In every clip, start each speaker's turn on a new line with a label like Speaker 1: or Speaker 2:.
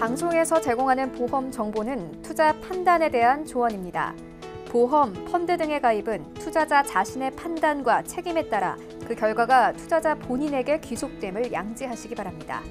Speaker 1: 방송에서 제공하는 보험 정보는 투자 판단에 대한 조언입니다. 보험, 펀드 등의 가입은 투자자 자신의 판단과 책임에 따라 그 결과가 투자자 본인에게 귀속됨을 양지하시기 바랍니다.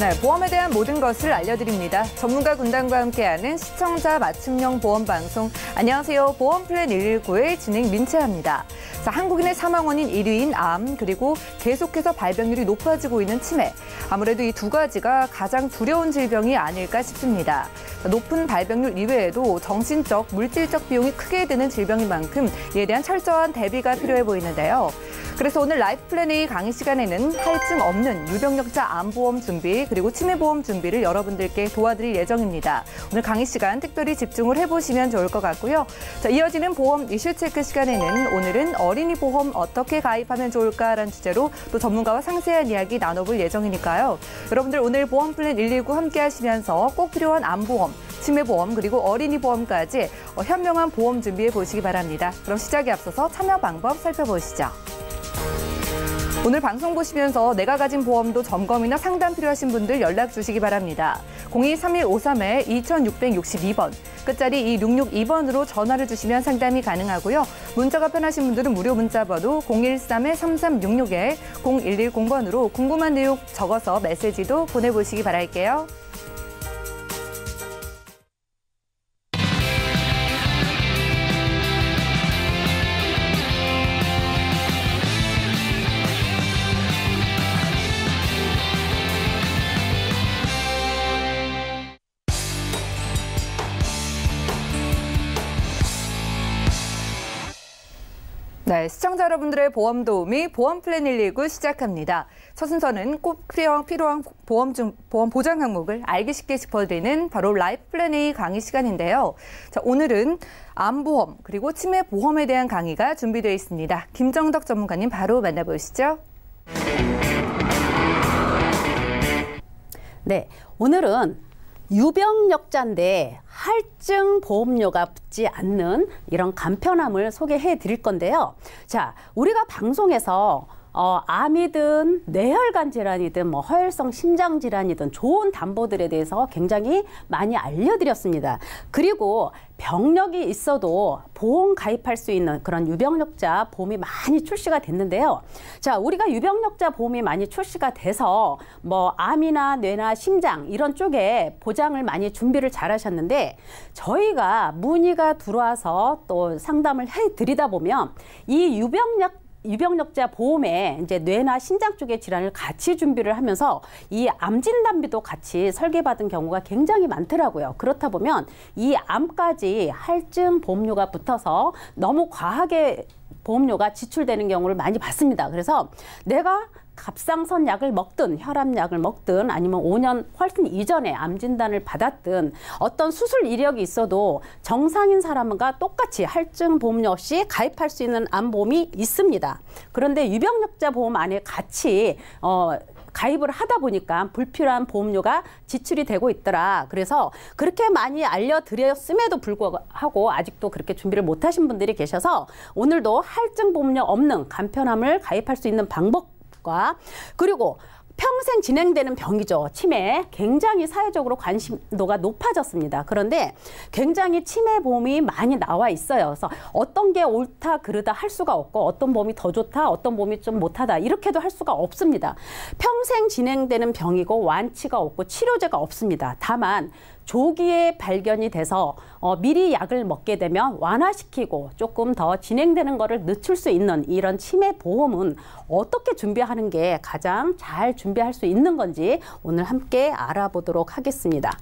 Speaker 2: 네, 보험에 대한 모든 것을 알려드립니다. 전문가 군단과 함께하는 시청자 맞춤형 보험 방송. 안녕하세요. 보험플랜 119의 진행 민채합니다. 자, 한국인의 사망 원인 1위인 암, 그리고 계속해서 발병률이 높아지고 있는 치매. 아무래도 이 두 가지가 가장 두려운 질병이 아닐까 싶습니다. 자, 높은 발병률 이외에도 정신적, 물질적 비용이 크게 드는 질병인 만큼 이에 대한 철저한 대비가 필요해 보이는데요. 그래서 오늘 라이프플랜 A 강의 시간에는 할증 없는 유병력자 암보험 준비 그리고 치매보험 준비를 여러분들께 도와드릴 예정입니다. 오늘 강의 시간 특별히 집중을 해보시면 좋을 것 같고요. 자, 이어지는 보험 이슈 체크 시간에는 오늘은 어린이 보험 어떻게 가입하면 좋을까라는 주제로 또 전문가와 상세한 이야기 나눠볼 예정이니까요. 여러분들 오늘 보험플랜 119 함께 하시면서 꼭 필요한 암보험, 치매보험 그리고 어린이 보험까지 현명한 보험 준비해 보시기 바랍니다. 그럼 시작에 앞서서 참여 방법 살펴보시죠. 오늘 방송 보시면서 내가 가진 보험도 점검이나 상담 필요하신 분들 연락 주시기 바랍니다. 02-3153-2662번, 끝자리 2662번으로 전화를 주시면 상담이 가능하고요. 문자가 편하신 분들은 무료 문자 번호 013-3366-0110번으로 궁금한 내용 적어서 메시지도 보내보시기 바랄게요. 네, 시청자 여러분들의 보험 도우미 보험플랜 119 시작합니다. 첫 순서는 꼭 필요한 보험 보장 항목을 알기 쉽게 짚어드리는 바로 라이프플랜 A 강의 시간인데요. 자, 오늘은 암보험 그리고 치매보험에 대한 강의가 준비되어 있습니다. 김정덕 전문가님 바로 만나보시죠.
Speaker 3: 네, 오늘은 유병력자인데 할증 보험료가 붙지 않는 이런 간편함을 소개해 드릴 건데요. 자, 우리가 방송에서 암이든 뇌혈관 질환이든 허혈성 심장 질환이든 좋은 담보들에 대해서 굉장히 많이 알려드렸습니다. 그리고 병력이 있어도 보험 가입할 수 있는 그런 유병력자 보험이 많이 출시가 됐는데요. 자, 우리가 유병력자 보험이 많이 출시가 돼서 암이나 뇌나 심장 이런 쪽에 보장을 많이 준비를 잘 하셨는데 저희가 문의가 들어와서 또 상담을 해 드리다 보면 이 유병력자 보험에 이제 뇌나 심장 쪽의 질환을 같이 준비를 하면서 이 암 진단비도 같이 설계받은 경우가 굉장히 많더라고요. 그렇다 보면 이 암까지 할증 보험료가 붙어서 너무 과하게 보험료가 지출되는 경우를 많이 봤습니다. 그래서 내가 갑상선 약을 먹든 혈압약을 먹든 아니면 5년 훨씬 이전에 암 진단을 받았든 어떤 수술 이력이 있어도 정상인 사람과 똑같이 할증 보험료 없이 가입할 수 있는 암보험이 있습니다. 그런데 유병력자 보험 안에 같이 가입을 하다 보니까 불필요한 보험료가 지출이 되고 있더라. 그래서 그렇게 많이 알려드렸음에도 불구하고 아직도 그렇게 준비를 못하신 분들이 계셔서 오늘도 할증 보험료 없는 간편함을 가입할 수 있는 방법 그리고 평생 진행되는 병이죠. 치매. 굉장히 사회적으로 관심도가 높아졌습니다. 그런데 굉장히 치매 보험이 많이 나와 있어요. 그래서 어떤 게 옳다 그르다 할 수가 없고 어떤 보험이 더 좋다 어떤 보험이 좀 못하다 이렇게도 할 수가 없습니다. 평생 진행되는 병이고 완치가 없고 치료제가 없습니다. 다만 조기에 발견이 돼서 미리 약을 먹게 되면 완화시키고 조금 더 진행되는 거를 늦출 수 있는 이런 치매 보험은 어떻게 준비하는 게 가장 잘 준비할 수 있는 건지 오늘 함께 알아보도록 하겠습니다.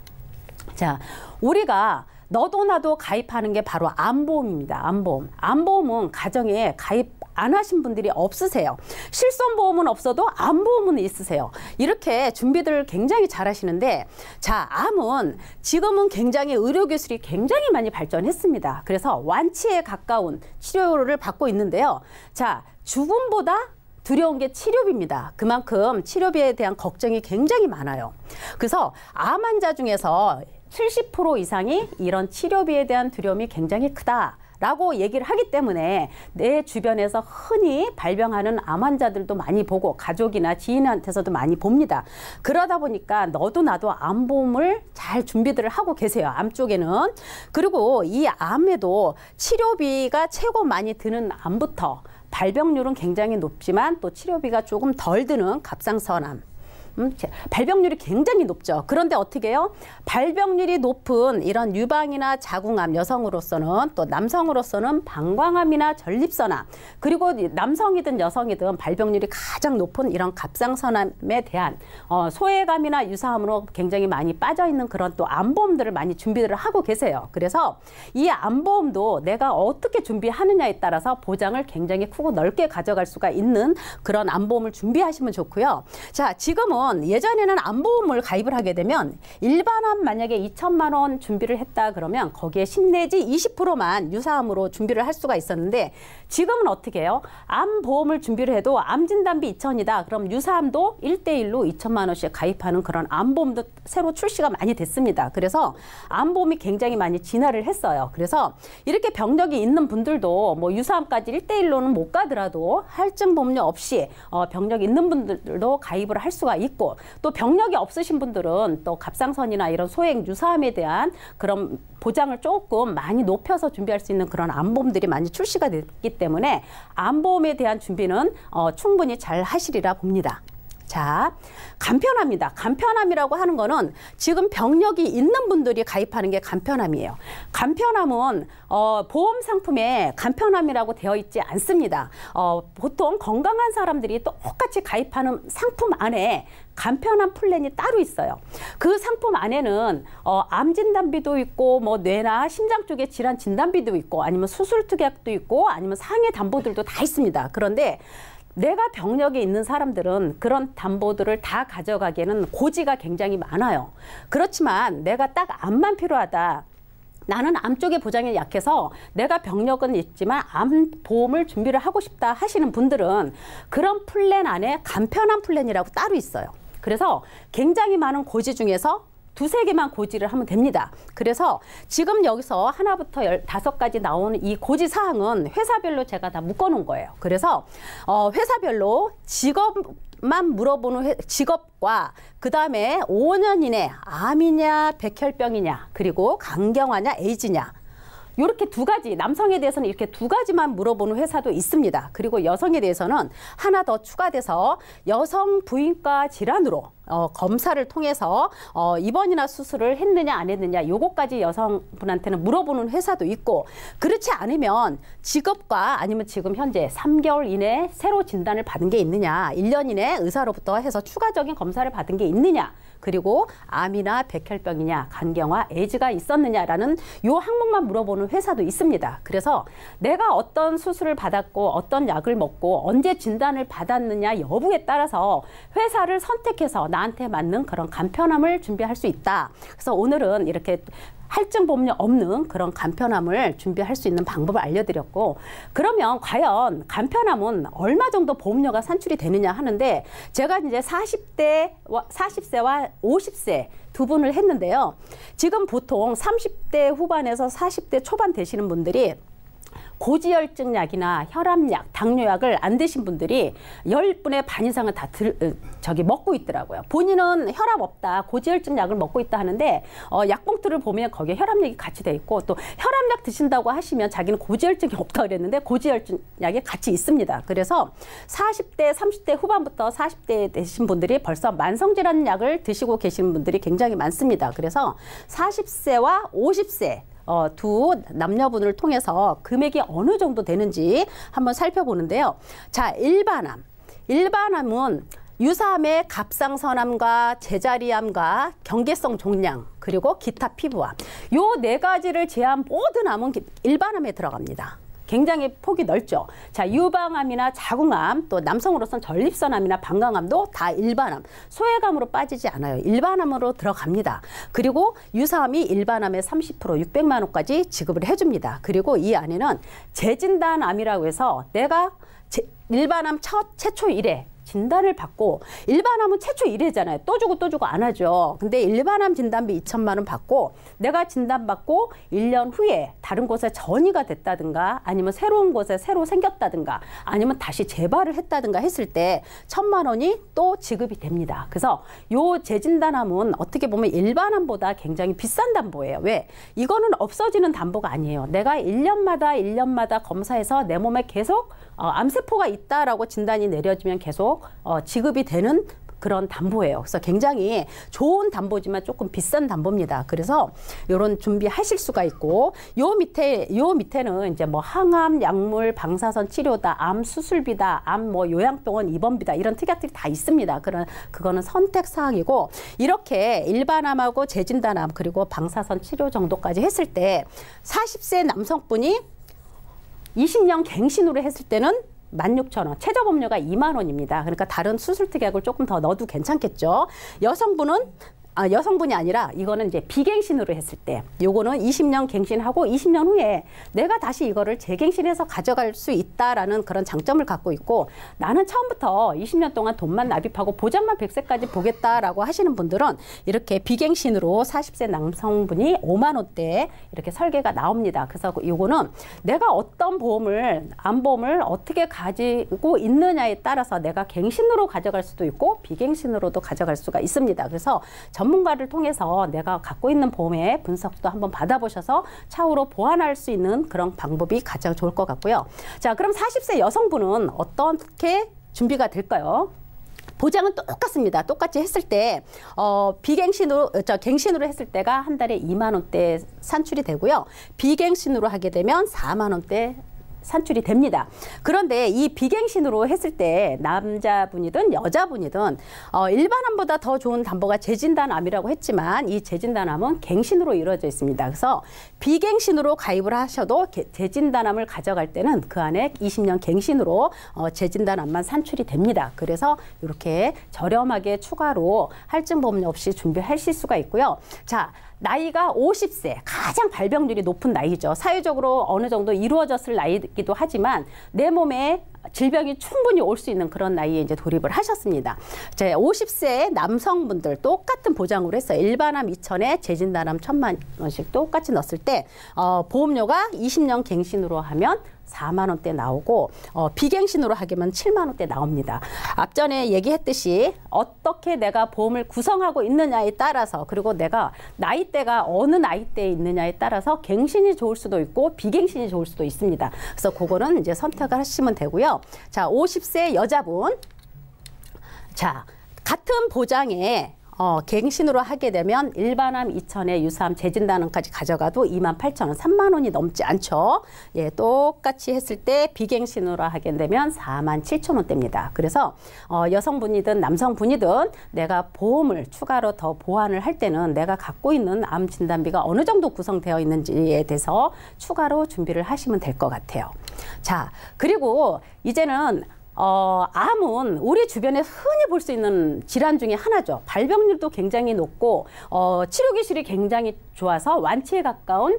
Speaker 3: 자, 우리가 너도 나도 가입하는 게 바로 암보험입니다. 암보험. 암보험은 가정에 가입 안 하신 분들이 없으세요. 실손보험은 없어도 암보험은 있으세요. 이렇게 준비들 굉장히 잘 하시는데 자, 암은 지금은 굉장히 의료기술이 굉장히 많이 발전했습니다. 그래서 완치에 가까운 치료를 받고 있는데요. 자, 죽음보다 두려운 게 치료비입니다. 그만큼 치료비에 대한 걱정이 굉장히 많아요. 그래서 암 환자 중에서 70% 이상이 이런 치료비에 대한 두려움이 굉장히 크다. 라고 얘기를 하기 때문에 내 주변에서 흔히 발병하는 암 환자들도 많이 보고 가족이나 지인한테서도 많이 봅니다. 그러다 보니까 너도 나도 암보험을 잘 준비들을 하고 계세요. 암 쪽에는. 그리고 이 암에도 치료비가 최고 많이 드는 암부터 발병률은 굉장히 높지만 또 치료비가 조금 덜 드는 갑상선암. 발병률이 굉장히 높죠. 그런데 어떻게 해요? 발병률이 높은 이런 유방이나 자궁암, 여성으로서는 또 남성으로서는 방광암이나 전립선암, 그리고 남성이든 여성이든 발병률이 가장 높은 이런 갑상선암에 대한 소외감이나 유사암으로 굉장히 많이 빠져있는 그런 또 암보험들을 많이 준비를 하고 계세요. 그래서 이 암보험도 내가 어떻게 준비하느냐에 따라서 보장을 굉장히 크고 넓게 가져갈 수가 있는 그런 암보험을 준비하시면 좋고요. 자, 지금은 예전에는 암보험을 가입을 하게 되면 일반암 만약에 2천만 원 준비를 했다 그러면 거기에 10 내지 20%만 유사암으로 준비를 할 수가 있었는데 지금은 어떻게 해요? 암보험을 준비를 해도 암진단비 2천이다. 그럼 유사암도 1대1로 2천만 원씩 가입하는 그런 암보험도 새로 출시가 많이 됐습니다. 그래서 암보험이 굉장히 많이 진화를 했어요. 그래서 이렇게 병력이 있는 분들도 뭐 유사암까지 1대1로는 못 가더라도 할증 보험료 없이 병력 있는 분들도 가입을 할 수가 있고 또 병력이 없으신 분들은 또 갑상선이나 이런 소액 유사암에 대한 그런 보장을 조금 많이 높여서 준비할 수 있는 그런 암보험들이 많이 출시가 됐기 때문에 암보험에 대한 준비는 충분히 잘 하시리라 봅니다. 자, 간편암입니다. 간편암이라고 하는 거는 지금 병력이 있는 분들이 가입하는 게 간편암이에요. 간편암은 보험 상품에 간편암이라고 되어 있지 않습니다. 보통 건강한 사람들이 똑같이 가입하는 상품 안에 간편암 플랜이 따로 있어요. 그 상품 안에는 암 진단비도 있고 뭐 뇌나 심장 쪽의 질환 진단비도 있고 아니면 수술 특약도 있고 아니면 상해 담보들도 다 있습니다. 그런데 내가 병력이 있는 사람들은 그런 담보들을 다 가져가기에는 고지가 굉장히 많아요. 그렇지만 내가 딱 암만 필요하다. 나는 암 쪽의 보장이 약해서 내가 병력은 있지만 암 보험을 준비를 하고 싶다 하시는 분들은 그런 플랜 안에 간편암 플랜이라고 따로 있어요. 그래서 굉장히 많은 고지 중에서 두세 개만 고지를 하면 됩니다. 그래서 지금 여기서 하나부터 15가지 나오는 이 고지 사항은 회사별로 제가 다 묶어놓은 거예요. 그래서 회사별로 직업만 물어보는 직업과 그 다음에 5년 이내 암이냐 백혈병이냐 그리고 강경화냐 에이즈냐 이렇게 두 가지, 남성에 대해서는 이렇게 두 가지만 물어보는 회사도 있습니다. 그리고 여성에 대해서는 하나 더 추가돼서 여성 부인과 질환으로 검사를 통해서 입원이나 수술을 했느냐 안 했느냐 요거까지 여성분한테는 물어보는 회사도 있고 그렇지 않으면 직업과 아니면 지금 현재 3개월 이내에 새로 진단을 받은 게 있느냐 1년 이내에 의사로부터 해서 추가적인 검사를 받은 게 있느냐 그리고 암이나 백혈병이냐 간경화 에이즈가 있었느냐라는 요 항목만 물어보는 회사도 있습니다. 그래서 내가 어떤 수술을 받았고 어떤 약을 먹고 언제 진단을 받았느냐 여부에 따라서 회사를 선택해서 나한테 맞는 그런 간편함을 준비할 수 있다. 그래서 오늘은 이렇게 할증 보험료 없는 그런 간편함을 준비할 수 있는 방법을 알려드렸고 그러면 과연 간편함은 얼마 정도 보험료가 산출이 되느냐 하는데 제가 이제 40세와 50세 두 분을 했는데요. 지금 보통 30대 후반에서 40대 초반 되시는 분들이 고지혈증 약이나 혈압약, 당뇨약을 안 드신 분들이 10분의 반 이상은 다 먹고 있더라고요. 본인은 혈압 없다, 고지혈증 약을 먹고 있다 하는데 약봉투를 보면 거기에 혈압약이 같이 돼 있고 또 혈압약 드신다고 하시면 자기는 고지혈증이 없다 그랬는데 고지혈증 약이 같이 있습니다. 그래서 40대, 30대 후반부터 40대 되신 분들이 벌써 만성질환 약을 드시고 계시는 분들이 굉장히 많습니다. 그래서 40세와 50세 두 남녀분을 통해서 금액이 어느 정도 되는지 한번 살펴보는데요. 자, 일반암은 유사암의 갑상선암과 제자리암과 경계성 종양 그리고 기타 피부암 요 네 가지를 제한 모든 암은 일반암에 들어갑니다. 굉장히 폭이 넓죠. 자, 유방암이나 자궁암, 또 남성으로서는 전립선암이나 방광암도 다 일반암, 소외감으로 빠지지 않아요. 일반암으로 들어갑니다. 그리고 유사암이 일반암의 30% 600만 원까지 지급을 해줍니다. 그리고 이 안에는 재진단암이라고 해서 내가 일반암 최초 1회 진단을 받고 일반암은 최초 1회잖아요. 또 주고 안 하죠. 근데 일반암 진단비 2천만 원 받고 내가 진단받고 1년 후에 다른 곳에 전이가 됐다든가 아니면 새로운 곳에 새로 생겼다든가 아니면 다시 재발을 했다든가 했을 때 1,000만 원이 또 지급이 됩니다. 그래서 요 재진단암은 어떻게 보면 일반암보다 굉장히 비싼 담보예요. 왜? 이거는 없어지는 담보가 아니에요. 내가 1년마다 검사해서 내 몸에 계속 암세포가 있다라고 진단이 내려지면 계속 지급이 되는 그런 담보예요. 그래서 굉장히 좋은 담보지만 조금 비싼 담보입니다. 그래서 이런 준비하실 수가 있고 요 밑에는 이제 뭐 항암, 약물, 방사선 치료다, 암 수술비다, 암 뭐 요양병원 입원비다 이런 특약들이 다 있습니다. 그거는 선택 사항이고 이렇게 일반암하고 재진단암 그리고 방사선 치료 정도까지 했을 때 40세 남성분이 20년 갱신으로 했을 때는 16,000원, 최저보험료가 2만 원입니다. 그러니까 다른 수술 특약을 조금 더 넣어도 괜찮겠죠. 여성분이 아니라 이거는 이제 비갱신으로 했을 때 요거는 20년 갱신하고 20년 후에 내가 다시 이거를 재갱신해서 가져갈 수 있다라는 그런 장점을 갖고 있고 나는 처음부터 20년 동안 돈만 납입하고 보장만 100세까지 보겠다라고 하시는 분들은 이렇게 비갱신으로 40세 남성분이 5만 원대에 이렇게 설계가 나옵니다. 그래서 요거는 내가 어떤 암보험을 어떻게 가지고 있느냐에 따라서 내가 갱신으로 가져갈 수도 있고 비갱신으로도 가져갈 수가 있습니다. 그래서 전문가를 통해서 내가 갖고 있는 보험의 분석도 한번 받아보셔서 차후로 보완할 수 있는 그런 방법이 가장 좋을 것 같고요. 자, 그럼 40세 여성분은 어떻게 준비가 될까요? 보장은 똑같습니다. 똑같이 했을 때 갱신으로 했을 때가 한 달에 2만 원대 산출이 되고요. 비갱신으로 하게 되면 4만 원대 산출이 됩니다. 그런데 이 비갱신으로 했을 때 남자분이든 여자분이든 일반암보다 더 좋은 담보가 재진단암이라고 했지만 이 재진단암은 갱신으로 이루어져 있습니다. 그래서 비갱신으로 가입을 하셔도 재진단암을 가져갈 때는 그 안에 20년 갱신으로 재진단암만 산출이 됩니다. 그래서 이렇게 저렴하게 추가로 할증보험료 없이 준비하실 수가 있고요. 자, 나이가 50세, 가장 발병률이 높은 나이죠. 사회적으로 어느 정도 이루어졌을 나이이기도 하지만 내 몸에 질병이 충분히 올 수 있는 그런 나이에 이제 돌입을 하셨습니다. 50세 남성분들 똑같은 보장으로 했어요. 일반암 2천에 재진단암 1,000만 원씩 똑같이 넣었을 때 보험료가 20년 갱신으로 하면 4만 원대 나오고 비갱신으로 하게면 7만 원대 나옵니다. 앞전에 얘기했듯이 어떻게 내가 보험을 구성하고 있느냐에 따라서 그리고 내가 나이대가 어느 나이대에 있느냐에 따라서 갱신이 좋을 수도 있고 비갱신이 좋을 수도 있습니다. 그래서 그거는 이제 선택을 하시면 되고요. 자, 50세 여자분. 자, 같은 보장에 갱신으로 하게 되면 일반암 2천에 유사암 재진단암까지 가져가도 28,000원, 3만 원이 넘지 않죠. 예, 똑같이 했을 때 비갱신으로 하게 되면 47,000원대입니다. 그래서 여성분이든 남성분이든 내가 보험을 추가로 더 보완을 할 때는 내가 갖고 있는 암 진단비가 어느 정도 구성되어 있는지에 대해서 추가로 준비를 하시면 될 것 같아요. 자, 그리고 이제는 암은 우리 주변에 흔히 볼 수 있는 질환 중에 하나죠. 발병률도 굉장히 높고 치료 기술이 굉장히 좋아서 완치에 가까운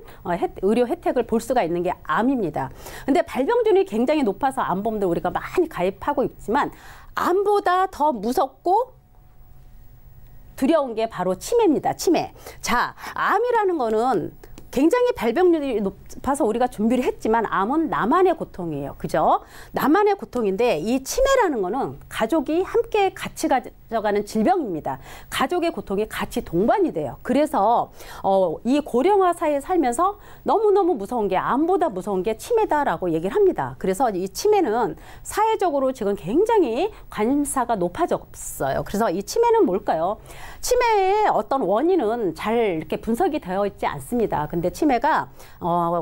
Speaker 3: 의료 혜택을 볼 수가 있는 게 암입니다. 근데 발병률이 굉장히 높아서 암보험들 우리가 많이 가입하고 있지만 암보다 더 무섭고 두려운 게 바로 치매입니다. 치매. 자, 암이라는 거는 굉장히 발병률이 높아서 우리가 준비를 했지만 암은 나만의 고통이에요. 그죠? 나만의 고통인데 이 치매라는 거는 가족이 함께 같이 가져가는 질병입니다. 가족의 고통이 같이 동반이 돼요. 그래서 이 고령화 사회에 살면서 너무너무 무서운 게 암보다 무서운 게 치매다라고 얘기를 합니다. 그래서 이 치매는 사회적으로 지금 굉장히 관심사가 높아졌어요. 그래서 이 치매는 뭘까요? 치매의 어떤 원인은 잘 이렇게 분석이 되어 있지 않습니다. 근데 치매가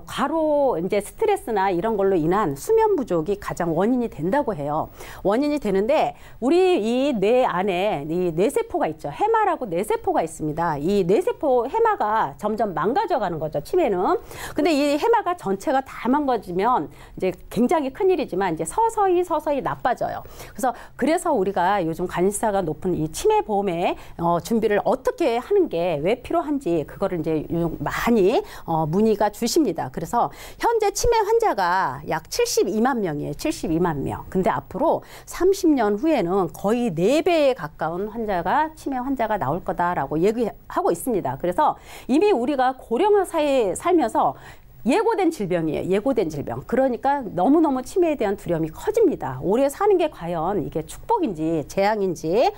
Speaker 3: 과로 이제 스트레스나 이런 걸로 인한 수면 부족이 가장 원인이 된다고 해요. 원인이 되는데 우리 이 뇌 안에 이 뇌세포가 있죠. 해마라고 뇌세포가 있습니다. 이 뇌세포 해마가 점점 망가져가는 거죠. 치매는. 근데 이 해마가 전체가 다 망가지면 이제 굉장히 큰일이지만 이제 서서히 나빠져요. 그래서 우리가 요즘 관심사가 높은 이 치매 보험의 준비를 어떻게 하는 게 왜 필요한지 그거를 이제 많이 문의가 주십니다. 그래서 현재 치매 환자가 약 72만 명이에요. 72만 명. 근데 앞으로 30년 후에는 거의 4배에 가까운 치매 환자가 나올 거다라고 얘기하고 있습니다. 그래서 이미 우리가 고령화 사회에 살면서 예고된 질병이에요. 예고된 질병. 그러니까 너무너무 치매에 대한 두려움이 커집니다. 오래 사는 게 과연 이게 축복인지 재앙인지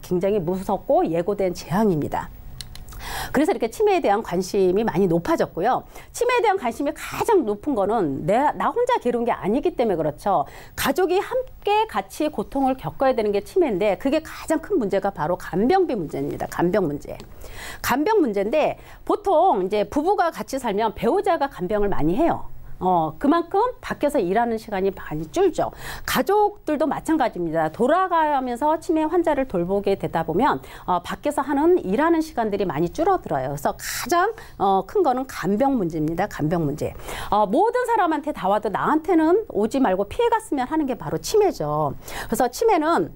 Speaker 3: 굉장히 무섭고 예고된 재앙입니다. 그래서 이렇게 치매에 대한 관심이 많이 높아졌고요. 치매에 대한 관심이 가장 높은 거는 나 혼자 괴로운 게 아니기 때문에 그렇죠. 가족이 함께 같이 고통을 겪어야 되는 게 치매인데 그게 가장 큰 문제가 바로 간병비 문제입니다. 간병 문제. 간병 문제인데 보통 이제 부부가 같이 살면 배우자가 간병을 많이 해요. 그만큼 밖에서 일하는 시간이 많이 줄죠. 가족들도 마찬가지입니다. 돌아가면서 치매 환자를 돌보게 되다 보면 밖에서 일하는 시간들이 많이 줄어들어요. 그래서 가장 큰 거는 간병 문제입니다. 간병 문제. 모든 사람한테 다 와도 나한테는 오지 말고 피해갔으면 하는 게 바로 치매죠. 그래서 치매는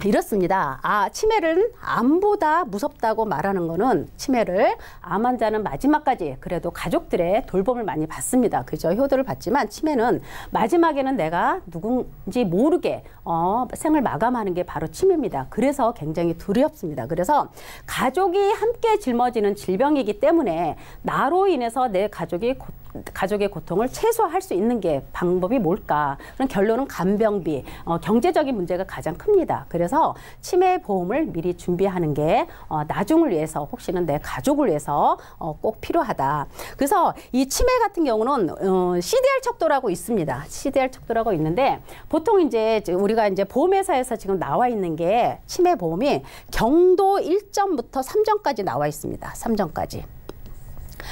Speaker 3: 이렇습니다. 치매를 암보다 무섭다고 말하는 거는 치매를 암 환자는 마지막까지 그래도 가족들의 돌봄을 많이 받습니다. 그죠? 효도를 받지만 치매는 마지막에는 내가 누군지 모르게 생을 마감하는 게 바로 치매입니다. 그래서 굉장히 두렵습니다. 그래서 가족이 함께 짊어지는 질병이기 때문에 나로 인해서 내 가족의 고통을 최소화할 수 있는 게 방법이 뭘까? 그런 결론은 간병비, 경제적인 문제가 가장 큽니다. 그래서 치매 보험을 미리 준비하는 게 나중을 위해서 혹시는 내 가족을 위해서 꼭 필요하다. 그래서 이 치매 같은 경우는 CDR 척도라고 있습니다. CDR 척도라고 있는데 보통 이제 우리가 이제 보험회사에서 지금 나와 있는 게 치매 보험이 경도 1점부터 3점까지 나와 있습니다. 3점까지.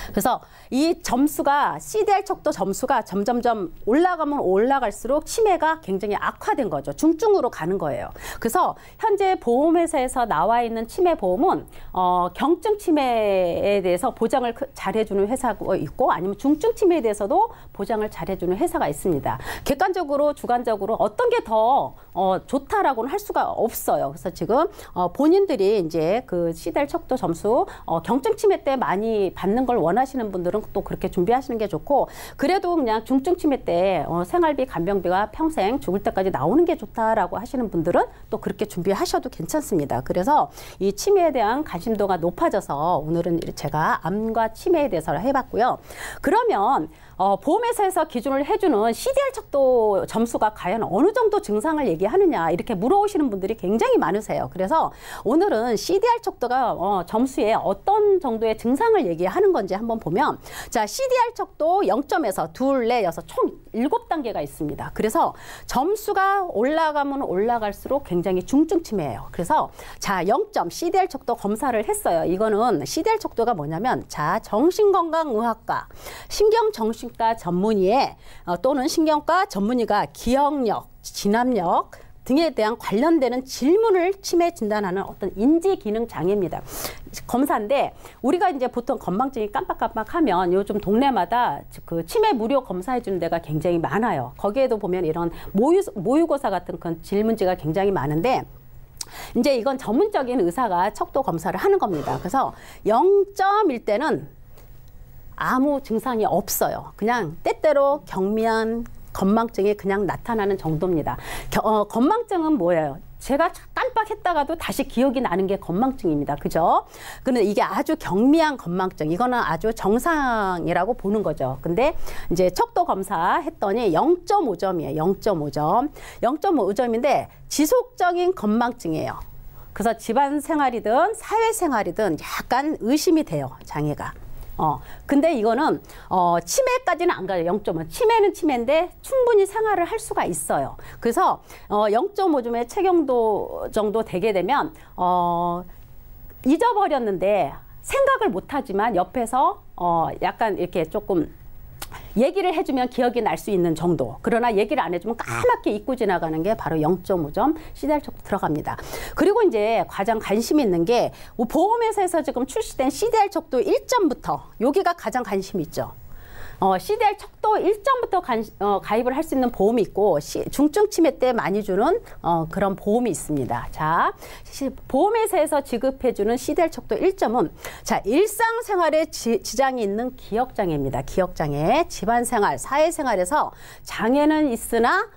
Speaker 3: 그래서 이 점수가 CDR 척도 점수가 점점점 올라가면 올라갈수록 치매가 굉장히 악화된 거죠. 중증으로 가는 거예요. 그래서 현재 보험회사에서 나와 있는 치매 보험은 경증 치매에 대해서 보장을 잘해주는 회사가 있고 아니면 중증 치매에 대해서도 보장을 잘해주는 회사가 있습니다. 객관적으로 주관적으로 어떤 게 더 좋다라고는 할 수가 없어요. 그래서 지금 본인들이 이제 그 CDR 척도 점수 경증 치매 때 많이 받는 걸 원하시는 분들은 또 그렇게 준비하시는 게 좋고 그래도 그냥 중증 치매 때 생활비, 간병비가 평생 죽을 때까지 나오는 게 좋다라고 하시는 분들은 또 그렇게 준비하셔도 괜찮습니다. 그래서 이 치매에 대한 관심도가 높아져서 오늘은 제가 암과 치매에 대해서 해봤고요. 그러면 보험회사에서 기준을 해주는 CDR 척도 점수가 과연 어느 정도 증상을 얘기하느냐 이렇게 물어오시는 분들이 굉장히 많으세요. 그래서 오늘은 CDR 척도가 점수에 어떤 정도의 증상을 얘기하는 건지 한번 보면 자 CDR 척도 0점에서 2, 4, 6, 총 7단계가 있습니다. 그래서 점수가 올라가면 올라갈수록 굉장히 중증 치매예요. 그래서 자 0점 CDR 척도 검사를 했어요. 이거는 CDR 척도가 뭐냐면 자 정신건강의학과 신경정신과 전문의의 또는 신경과 전문의가 기억력, 진압력 등에 대한 관련되는 질문을 치매 진단하는 어떤 인지 기능 장애입니다. 검사인데 우리가 이제 보통 건망증이 깜빡깜빡하면 요즘 동네마다 그 치매 무료 검사해 주는 데가 굉장히 많아요. 거기에도 보면 이런 모의고사 같은 그런 질문지가 굉장히 많은데 이제 이건 전문적인 의사가 척도 검사를 하는 겁니다. 그래서 0점일 때는 아무 증상이 없어요. 그냥 때때로 경미한 건망증이 그냥 나타나는 정도입니다. 건망증은 뭐예요? 제가 깜빡했다가도 다시 기억이 나는 게 건망증입니다. 그죠? 근데 이게 아주 경미한 건망증, 이거는 아주 정상이라고 보는 거죠. 근데 이제 척도 검사 했더니 0.5점이에요. 0.5점. 0.5점인데 지속적인 건망증이에요. 그래서 집안 생활이든 사회 생활이든 약간 의심이 돼요. 장애가. 근데 이거는 치매까지는 안 가요. 0.5. 치매는 치매인데 충분히 생활을 할 수가 있어요. 그래서 0.5점의 체경도 정도 되게 되면 잊어버렸는데 생각을 못 하지만 옆에서 약간 이렇게 조금 얘기를 해주면 기억이 날 수 있는 정도. 그러나 얘기를 안 해주면 까맣게 잊고 지나가는 게 바로 0.5점 CDR 척도 들어갑니다. 그리고 이제 가장 관심 있는 게 보험회사에서 지금 출시된 CDR 척도 1점부터 여기가 가장 관심이 있죠. CDR 척도 1점부터 가입을 할 수 있는 보험이 있고 중증 치매 때 많이 주는 그런 보험이 있습니다. 자, 보험회사에서 지급해주는 CDR 척도 1점은 자, 일상생활에 지장이 있는 기억장애입니다. 기억장애, 집안생활, 사회생활에서 장애는 있으나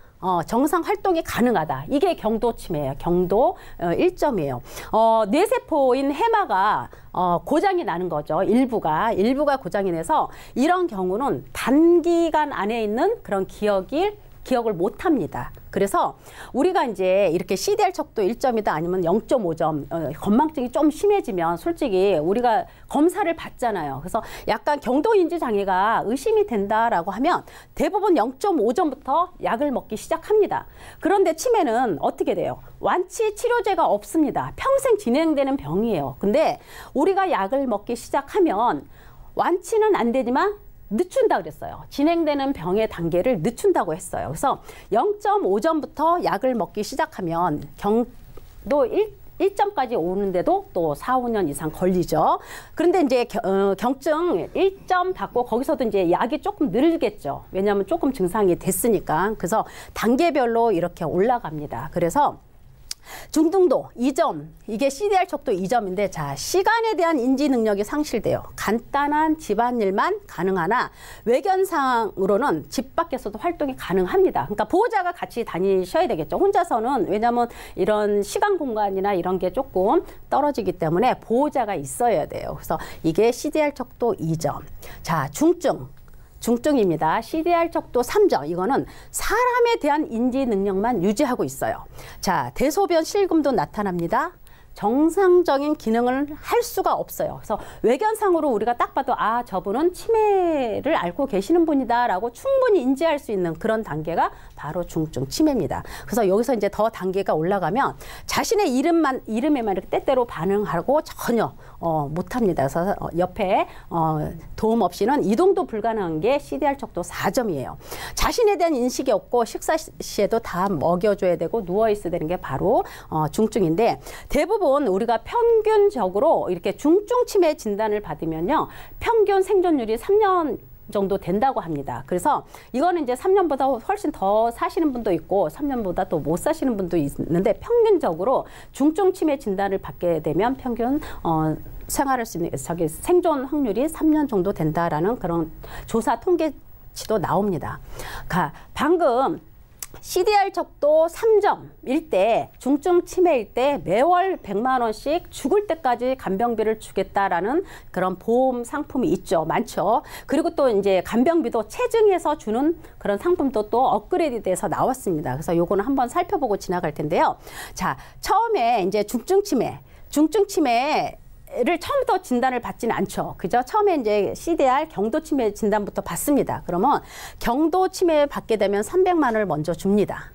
Speaker 3: 정상 활동이 가능하다. 이게 경도 치매예요. 경도 1점이에요. 뇌세포인 해마가 고장이 나는 거죠. 일부가 고장이 나서 이런 경우는 단기간 안에 있는 그런 기억을 못 합니다. 그래서 우리가 이제 이렇게 CDR 척도 1점이다 아니면 0.5점 건망증이 좀 심해지면 솔직히 우리가 검사를 받잖아요. 그래서 약간 경도인지 장애가 의심이 된다라고 하면 대부분 0.5점부터 약을 먹기 시작합니다. 그런데 치매는 어떻게 돼요? 완치 치료제가 없습니다. 평생 진행되는 병이에요. 근데 우리가 약을 먹기 시작하면 완치는 안 되지만 늦춘다 그랬어요. 진행되는 병의 단계를 늦춘다고 했어요. 그래서 0.5점부터 약을 먹기 시작하면 경도 1점까지 오는데도 또 4, 5년 이상 걸리죠. 그런데 이제 경증 1점 받고 거기서도 이제 약이 조금 늘겠죠. 왜냐하면 조금 증상이 됐으니까. 그래서 단계별로 이렇게 올라갑니다. 그래서 중등도 2점, 이게 CDR 척도 2점인데 자, 시간에 대한 인지 능력이 상실돼요. 간단한 집안일만 가능하나 외견상으로는 집 밖에서도 활동이 가능합니다. 그러니까 보호자가 같이 다니셔야 되겠죠. 혼자서는 왜냐하면 이런 시간 공간이나 이런 게 조금 떨어지기 때문에 보호자가 있어야 돼요. 그래서 이게 CDR 척도 2점. 자, 중증입니다. CDR 척도 3점. 이거는 사람에 대한 인지 능력만 유지하고 있어요. 자, 대소변 실금도 나타납니다. 정상적인 기능을 할 수가 없어요. 그래서 외견상으로 우리가 딱 봐도 아, 저분은 치매를 앓고 계시는 분이다라고 충분히 인지할 수 있는 그런 단계가 바로 중증 치매입니다. 그래서 여기서 이제 더 단계가 올라가면 자신의 이름에만 이렇게 때때로 반응하고 전혀 못합니다. 그래서 옆에 도움 없이는 이동도 불가능한 게 CDR 척도 4점이에요. 자신에 대한 인식이 없고 식사 시에도 다 먹여줘야 되고 누워있어야 되는 게 바로 중증인데 대부분 우리가 평균적으로 이렇게 중증 치매 진단을 받으면요. 평균 생존율이 3년 정도 된다고 합니다. 그래서 이거는 이제 3년보다 훨씬 더 사시는 분도 있고 3년보다 또 못 사시는 분도 있는데 평균적으로 중증 치매 진단을 받게 되면 평균 생활할 수 있는 생존 확률이 3년 정도 된다라는 그런 조사 통계치도 나옵니다. 방금 CDR 척도 3점일 때 중증 치매일 때 매월 100만 원씩 죽을 때까지 간병비를 주겠다라는 그런 보험 상품이 있죠. 많죠. 그리고 또 이제 간병비도 체증해서 주는 그런 상품도 또 업그레이드 돼서 나왔습니다. 그래서 요거는 한번 살펴보고 지나갈 텐데요. 자, 처음에 이제 중증 치매를 처음부터 진단을 받지는 않죠. 그죠? 처음에 이제 CDR 경도 치매 진단부터 받습니다. 그러면 경도 치매 받게 되면 300만 원을 먼저 줍니다.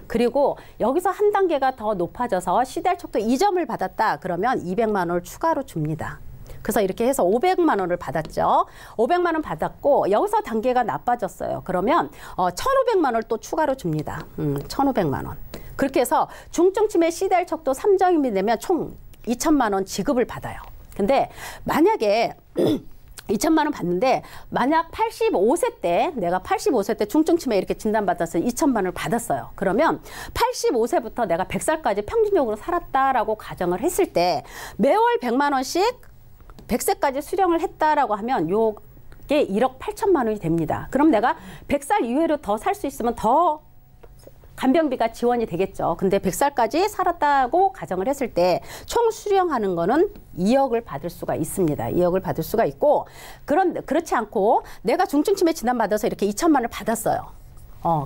Speaker 3: 그리고 여기서 한 단계가 더 높아져서 CDR 척도 2점을 받았다. 그러면 200만 원을 추가로 줍니다. 그래서 이렇게 해서 500만 원을 받았죠. 500만 원 받았고 여기서 단계가 나빠졌어요. 그러면 1,500만 원을 또 추가로 줍니다. 1,500만 원. 그렇게 해서 중증 치매 CDR 척도 3점이 되면 총 2천만 원 지급을 받아요. 근데 만약에 2천만 원 받는데 만약 85세 때 내가 85세 때 중증 치매 이렇게 진단받아서 2천만 원을 받았어요. 그러면 85세부터 내가 100살까지 평균적으로 살았다라고 가정을 했을 때 매월 100만 원씩 100세까지 수령을 했다라고 하면 요게 1억 8천만 원이 됩니다. 그럼 내가 100살 이후로 더 살 수 있으면 더 간병비가 지원이 되겠죠. 근데 100살까지 살았다고 가정을 했을 때 총 수령하는 거는 2억을 받을 수가 있습니다. 2억을 받을 수가 있고 그렇지 않고 내가 중증 치매 진단 받아서 이렇게 2천만 원을 받았어요.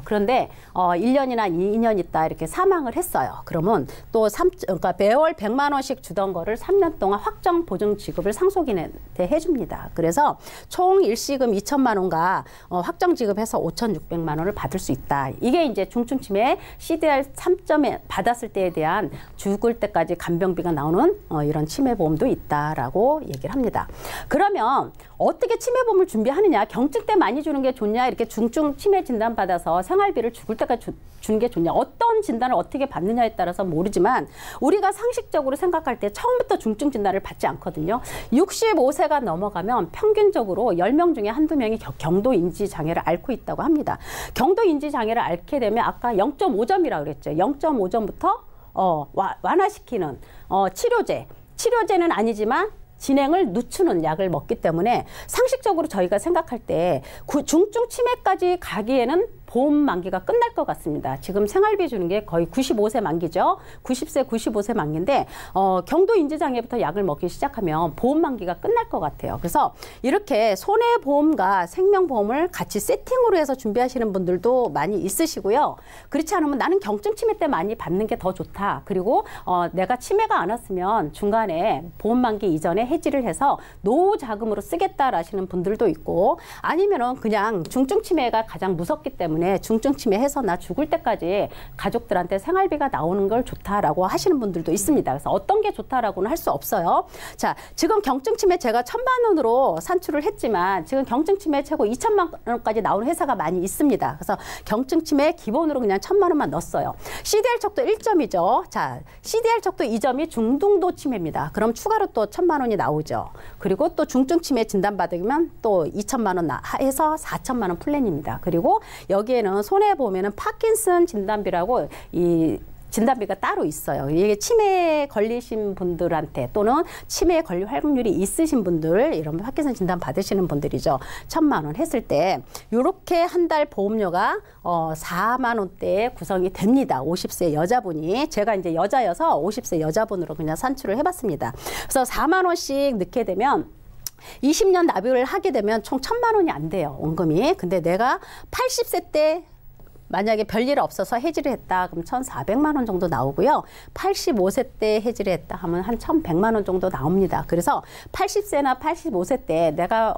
Speaker 3: 그런데 1년이나 2년 있다 이렇게 사망을 했어요. 그러면 또 그러니까 매월 100만 원씩 주던 거를 3년 동안 확정 보증 지급을 상속인한테 해줍니다. 그래서 총 일시금 2천만 원과 확정 지급해서 5,600만 원을 받을 수 있다. 이게 이제 중증 치매 CDR 3점에 받았을 때에 대한 죽을 때까지 간병비가 나오는 이런 치매보험도 있다라고 얘기를 합니다. 그러면 어떻게 치매보험을 준비하느냐? 경증 때 많이 주는 게 좋냐? 이렇게 중증 치매 진단 받아서 생활비를 죽을 때까지 주는 게 좋냐? 어떤 진단을 어떻게 받느냐에 따라서 모르지만 우리가 상식적으로 생각할 때 처음부터 중증 진단을 받지 않거든요. 65세가 넘어가면 평균적으로 10명 중에 한두 명이 경도인지 장애를 앓고 있다고 합니다. 경도인지 장애를 앓게 되면 아까 0.5점이라고 그랬죠. 0.5점부터 완화시키는 치료제는 아니지만 진행을 늦추는 약을 먹기 때문에 상식적으로 저희가 생각할 때 중증 치매까지 가기에는 보험 만기가 끝날 것 같습니다. 지금 생활비 주는 게 거의 95세 만기죠. 90세, 95세 만기인데 경도인지장애부터 약을 먹기 시작하면 보험 만기가 끝날 것 같아요. 그래서 이렇게 손해보험과 생명보험을 같이 세팅으로 해서 준비하시는 분들도 많이 있으시고요. 그렇지 않으면 나는 경증 치매 때 많이 받는 게 더 좋다. 그리고 내가 치매가 안 왔으면 중간에 보험 만기 이전에 해지를 해서 노후 자금으로 쓰겠다라시는 분들도 있고 아니면은 그냥 중증 치매가 가장 무섭기 때문에 중증 치매 해서 나 죽을 때까지 가족들한테 생활비가 나오는 걸 좋다라고 하시는 분들도 있습니다. 그래서 어떤 게 좋다라고는 할 수 없어요. 자, 지금 경증 치매 제가 1,000만 원으로 산출을 했지만 지금 경증 치매 최고 2,000만 원까지 나오는 회사가 많이 있습니다. 그래서 경증 치매 기본으로 그냥 1,000만 원만 넣었어요. CDR 척도 1점이죠. 자, CDR 척도 2점이 중등도 치매입니다. 그럼 추가로 또 1,000만 원이 나오죠. 그리고 또 중증 치매 진단 받으면 또 2,000만 원 해서 4,000만 원 플랜입니다. 그리고 여기에는 손해보험에는 파킨슨 진단비라고 이 진단비가 따로 있어요. 이게 치매에 걸리신 분들한테 또는 치매에 걸릴 확률이 있으신 분들, 이런 파킨슨 진단 받으시는 분들이죠. 1,000만 원 했을 때 이렇게 한 달 보험료가 4만 원대에 구성이 됩니다. 50세 여자분이. 제가 이제 여자여서 50세 여자분으로 그냥 산출을 해봤습니다. 그래서 4만 원씩 넣게 되면 20년 납입을 하게 되면 총 1,000만 원이 안 돼요, 원금이. 근데 내가 80세 때 만약에 별일 없어서 해지를 했다 그럼 1,400만 원 정도 나오고요. 85세 때 해지를 했다 하면 한 1,100만 원 정도 나옵니다. 그래서 80세나 85세 때 내가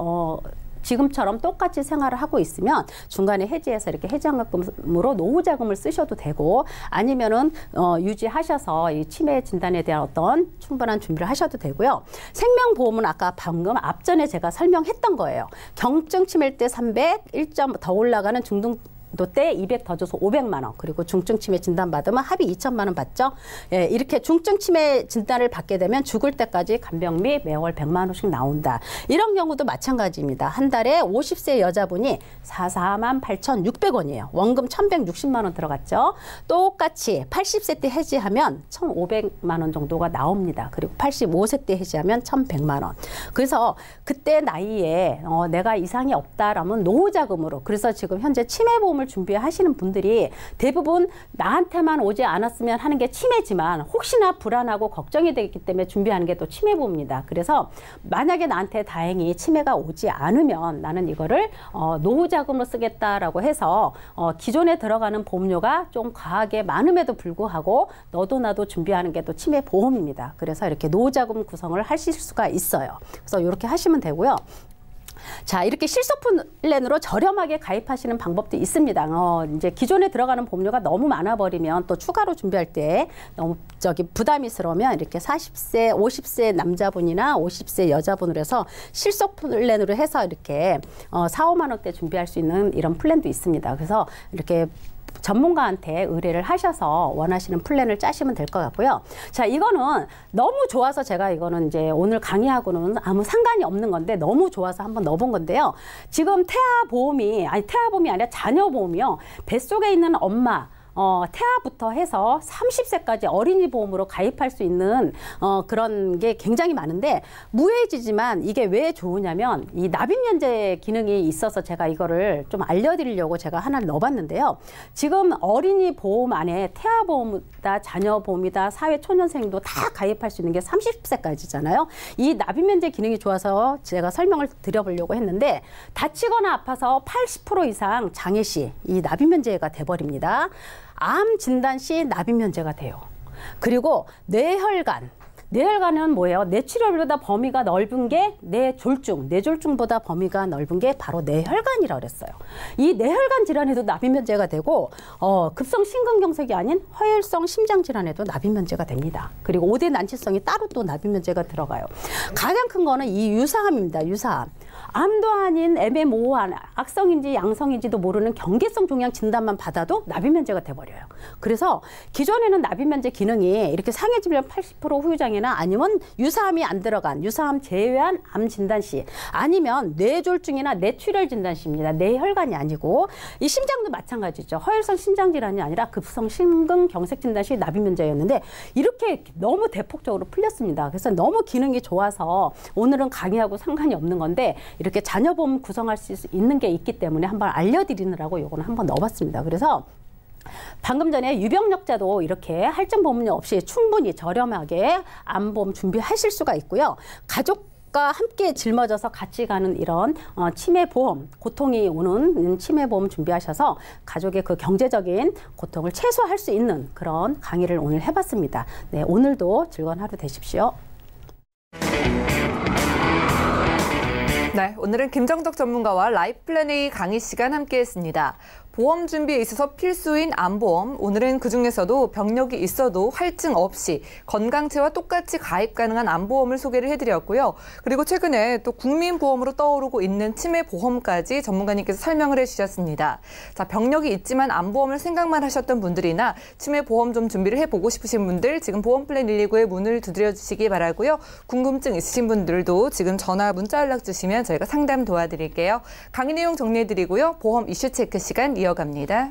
Speaker 3: 지금처럼 똑같이 생활을 하고 있으면 중간에 해지해서 이렇게 해지환급금으로 노후자금을 쓰셔도 되고 아니면은 유지하셔서 이 치매 진단에 대한 어떤 충분한 준비를 하셔도 되고요. 생명보험은 아까 방금 앞전에 제가 설명했던 거예요. 경증 치매일 때 300, 1점 더 올라가는 중등 때 200 더 줘서 500만 원, 그리고 중증 치매 진단 받으면 합의 2,000만 원 받죠. 예, 이렇게 중증 치매 진단을 받게 되면 죽을 때까지 간병비 매월 100만 원씩 나온다. 이런 경우도 마찬가지입니다. 한 달에 50세 여자분이 448,600원이에요. 원금 1,160만 원 들어갔죠. 똑같이 80세 때 해지하면 1,500만 원 정도가 나옵니다. 그리고 85세 때 해지하면 1,100만 원. 그래서 그때 나이에 내가 이상이 없다라면 노후자금으로, 그래서 지금 현재 치매보험을 준비하시는 분들이 대부분 나한테만 오지 않았으면 하는 게 치매지만 혹시나 불안하고 걱정이 되기 때문에 준비하는 게 또 치매보험입니다. 그래서 만약에 나한테 다행히 치매가 오지 않으면 나는 이거를 노후자금으로 쓰겠다라고 해서 기존에 들어가는 보험료가 좀 과하게 많음에도 불구하고 너도 나도 준비하는 게 또 치매보험입니다. 그래서 이렇게 노후자금 구성을 하실 수가 있어요. 그래서 이렇게 하시면 되고요. 자, 이렇게 실속 플랜으로 저렴하게 가입하시는 방법도 있습니다. 이제 기존에 들어가는 보험료가 너무 많아버리면 또 추가로 준비할 때 너무 부담스러우면 이렇게 40세, 50세 남자분이나 50세 여자분으로 해서 실속 플랜으로 해서 이렇게 4, 5만 원대 준비할 수 있는 이런 플랜도 있습니다. 그래서 이렇게 전문가한테 의뢰를 하셔서 원하시는 플랜을 짜시면 될 것 같고요. 자, 이거는 너무 좋아서 제가 이거는 이제 오늘 강의하고는 아무 상관이 없는 건데 너무 좋아서 한번 넣어본 건데요. 지금 태아보험이 아니라 자녀보험이요. 뱃속에 있는 엄마, 태아부터 해서 30세까지 어린이 보험으로 가입할 수 있는 그런 게 굉장히 많은데 무해지지만 이게 왜 좋으냐면 이 납입면제 기능이 있어서 제가 이거를 좀 알려드리려고 제가 하나를 넣어봤는데요. 지금 어린이 보험 안에 태아보험이다, 자녀보험이다, 사회초년생도 다 가입할 수 있는 게 30세까지잖아요. 이 납입면제 기능이 좋아서 제가 설명을 드려보려고 했는데 다치거나 아파서 80% 이상 장애 시 이 납입면제가 돼버립니다. 암 진단 시 납입면제가 돼요. 그리고 뇌혈관, 뇌혈관은 뭐예요? 뇌출혈보다 범위가 넓은 게 뇌졸중, 뇌졸중보다 범위가 넓은 게 바로 뇌혈관이라고 그랬어요. 이 뇌혈관 질환에도 납입면제가 되고 급성 심근경색이 아닌 허혈성 심장질환에도 납입면제가 됩니다. 그리고 5대 난치성이 따로 또 납입면제가 들어가요. 가장 큰 거는 이 유사암입니다. 유사암. 암도 아닌 애매모호한 악성인지 양성인지도 모르는 경계성 종양 진단만 받아도 납입면제가 돼버려요. 그래서 기존에는 납입면제 기능이 이렇게 상해질병 80% 후유장애나 아니면 유사암이 안 들어간 유사암 제외한 암 진단 시 아니면 뇌졸중이나 뇌출혈 진단 시입니다. 뇌혈관이 아니고 이 심장도 마찬가지죠. 허혈성 심장질환이 아니라 급성 심근경색 진단 시 납입면제였는데 이렇게 너무 대폭적으로 풀렸습니다. 그래서 너무 기능이 좋아서 오늘은 강의하고 상관이 없는 건데 이렇게 자녀보험 구성할 수 있는 게 있기 때문에 한번 알려드리느라고 요거는 한번 넣어봤습니다. 그래서 방금 전에 유병력자도 이렇게 할증보험료 없이 충분히 저렴하게 암보험 준비하실 수가 있고요. 가족과 함께 짊어져서 같이 가는 이런 치매보험, 고통이 오는 치매보험 준비하셔서 가족의 그 경제적인 고통을 최소화할 수 있는 그런 강의를 오늘 해봤습니다. 네, 오늘도 즐거운 하루 되십시오.
Speaker 2: 네, 오늘은 김정덕 전문가와 라이프 플랜 A 강의 시간 함께했습니다. 보험 준비에 있어서 필수인 암보험, 오늘은 그중에서도 병력이 있어도 할증 없이 건강체와 똑같이 가입 가능한 암보험을 소개를 해드렸고요. 그리고 최근에 또 국민보험으로 떠오르고 있는 치매보험까지 전문가님께서 설명을 해주셨습니다. 자, 병력이 있지만 암보험을 생각만 하셨던 분들이나 치매보험 좀 준비를 해보고 싶으신 분들 지금 보험플랜 129에 문을 두드려 주시기 바라고요. 궁금증 있으신 분들도 지금 전화, 문자 연락 주시면 저희가 상담 도와드릴게요. 강의 내용 정리해드리고요. 보험 이슈 체크 시간 이어갑니다.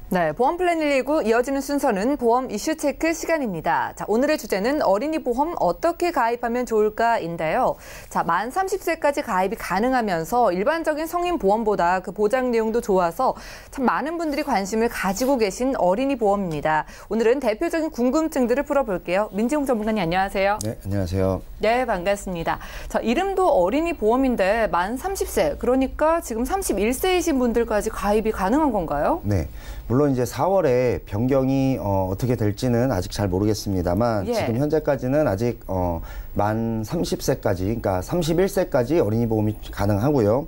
Speaker 2: 네, 보험 플랜 129 이어지는 순서는 보험 이슈 체크 시간입니다. 자, 오늘의 주제는 어린이 보험 어떻게 가입하면 좋을까인데요. 자, 만 30세까지 가입이 가능하면서 일반적인 성인 보험보다 그 보장 내용도 좋아서 참 많은 분들이 관심을 가지고 계신 어린이 보험입니다. 오늘은 대표적인 궁금증들을 풀어볼게요. 민지웅 전문가님 안녕하세요.
Speaker 4: 네, 안녕하세요.
Speaker 2: 네, 반갑습니다. 자, 이름도 어린이 보험인데 만 30세, 그러니까 지금 31세이신 분들까지 가입이 가능한 건가요?
Speaker 4: 네. 물론 이제 4월에 변경이 어떻게 될지는 아직 잘 모르겠습니다만 지금 현재까지는 아직 만 30세까지, 그러니까 31세까지 어린이 보험이 가능하고요.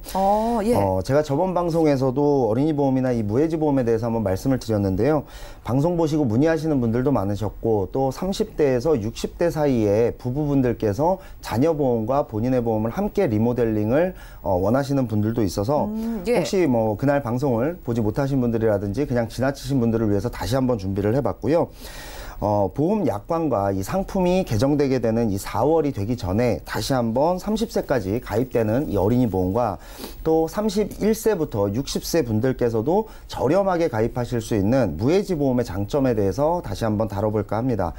Speaker 4: 제가 저번 방송에서도 어린이 보험이나 이 무해지 보험에 대해서 한번 말씀을 드렸는데요. 방송 보시고 문의하시는 분들도 많으셨고 또 30대에서 60대 사이에 부부분들께서 자녀 보험과 본인의 보험을 함께 리모델링을 원하시는 분들도 있어서 혹시 뭐 그날 방송을 보지 못하신 분들이라든지 그냥 지나치신 분들을 위해서 다시 한번 준비를 해봤고요. 보험 약관과 이 상품이 개정되게 되는 이 4월이 되기 전에 다시 한번 30세까지 가입되는 이 어린이 보험과 또 31세부터 60세 분들께서도 저렴하게 가입하실 수 있는 무해지 보험의 장점에 대해서 다시 한번 다뤄볼까 합니다.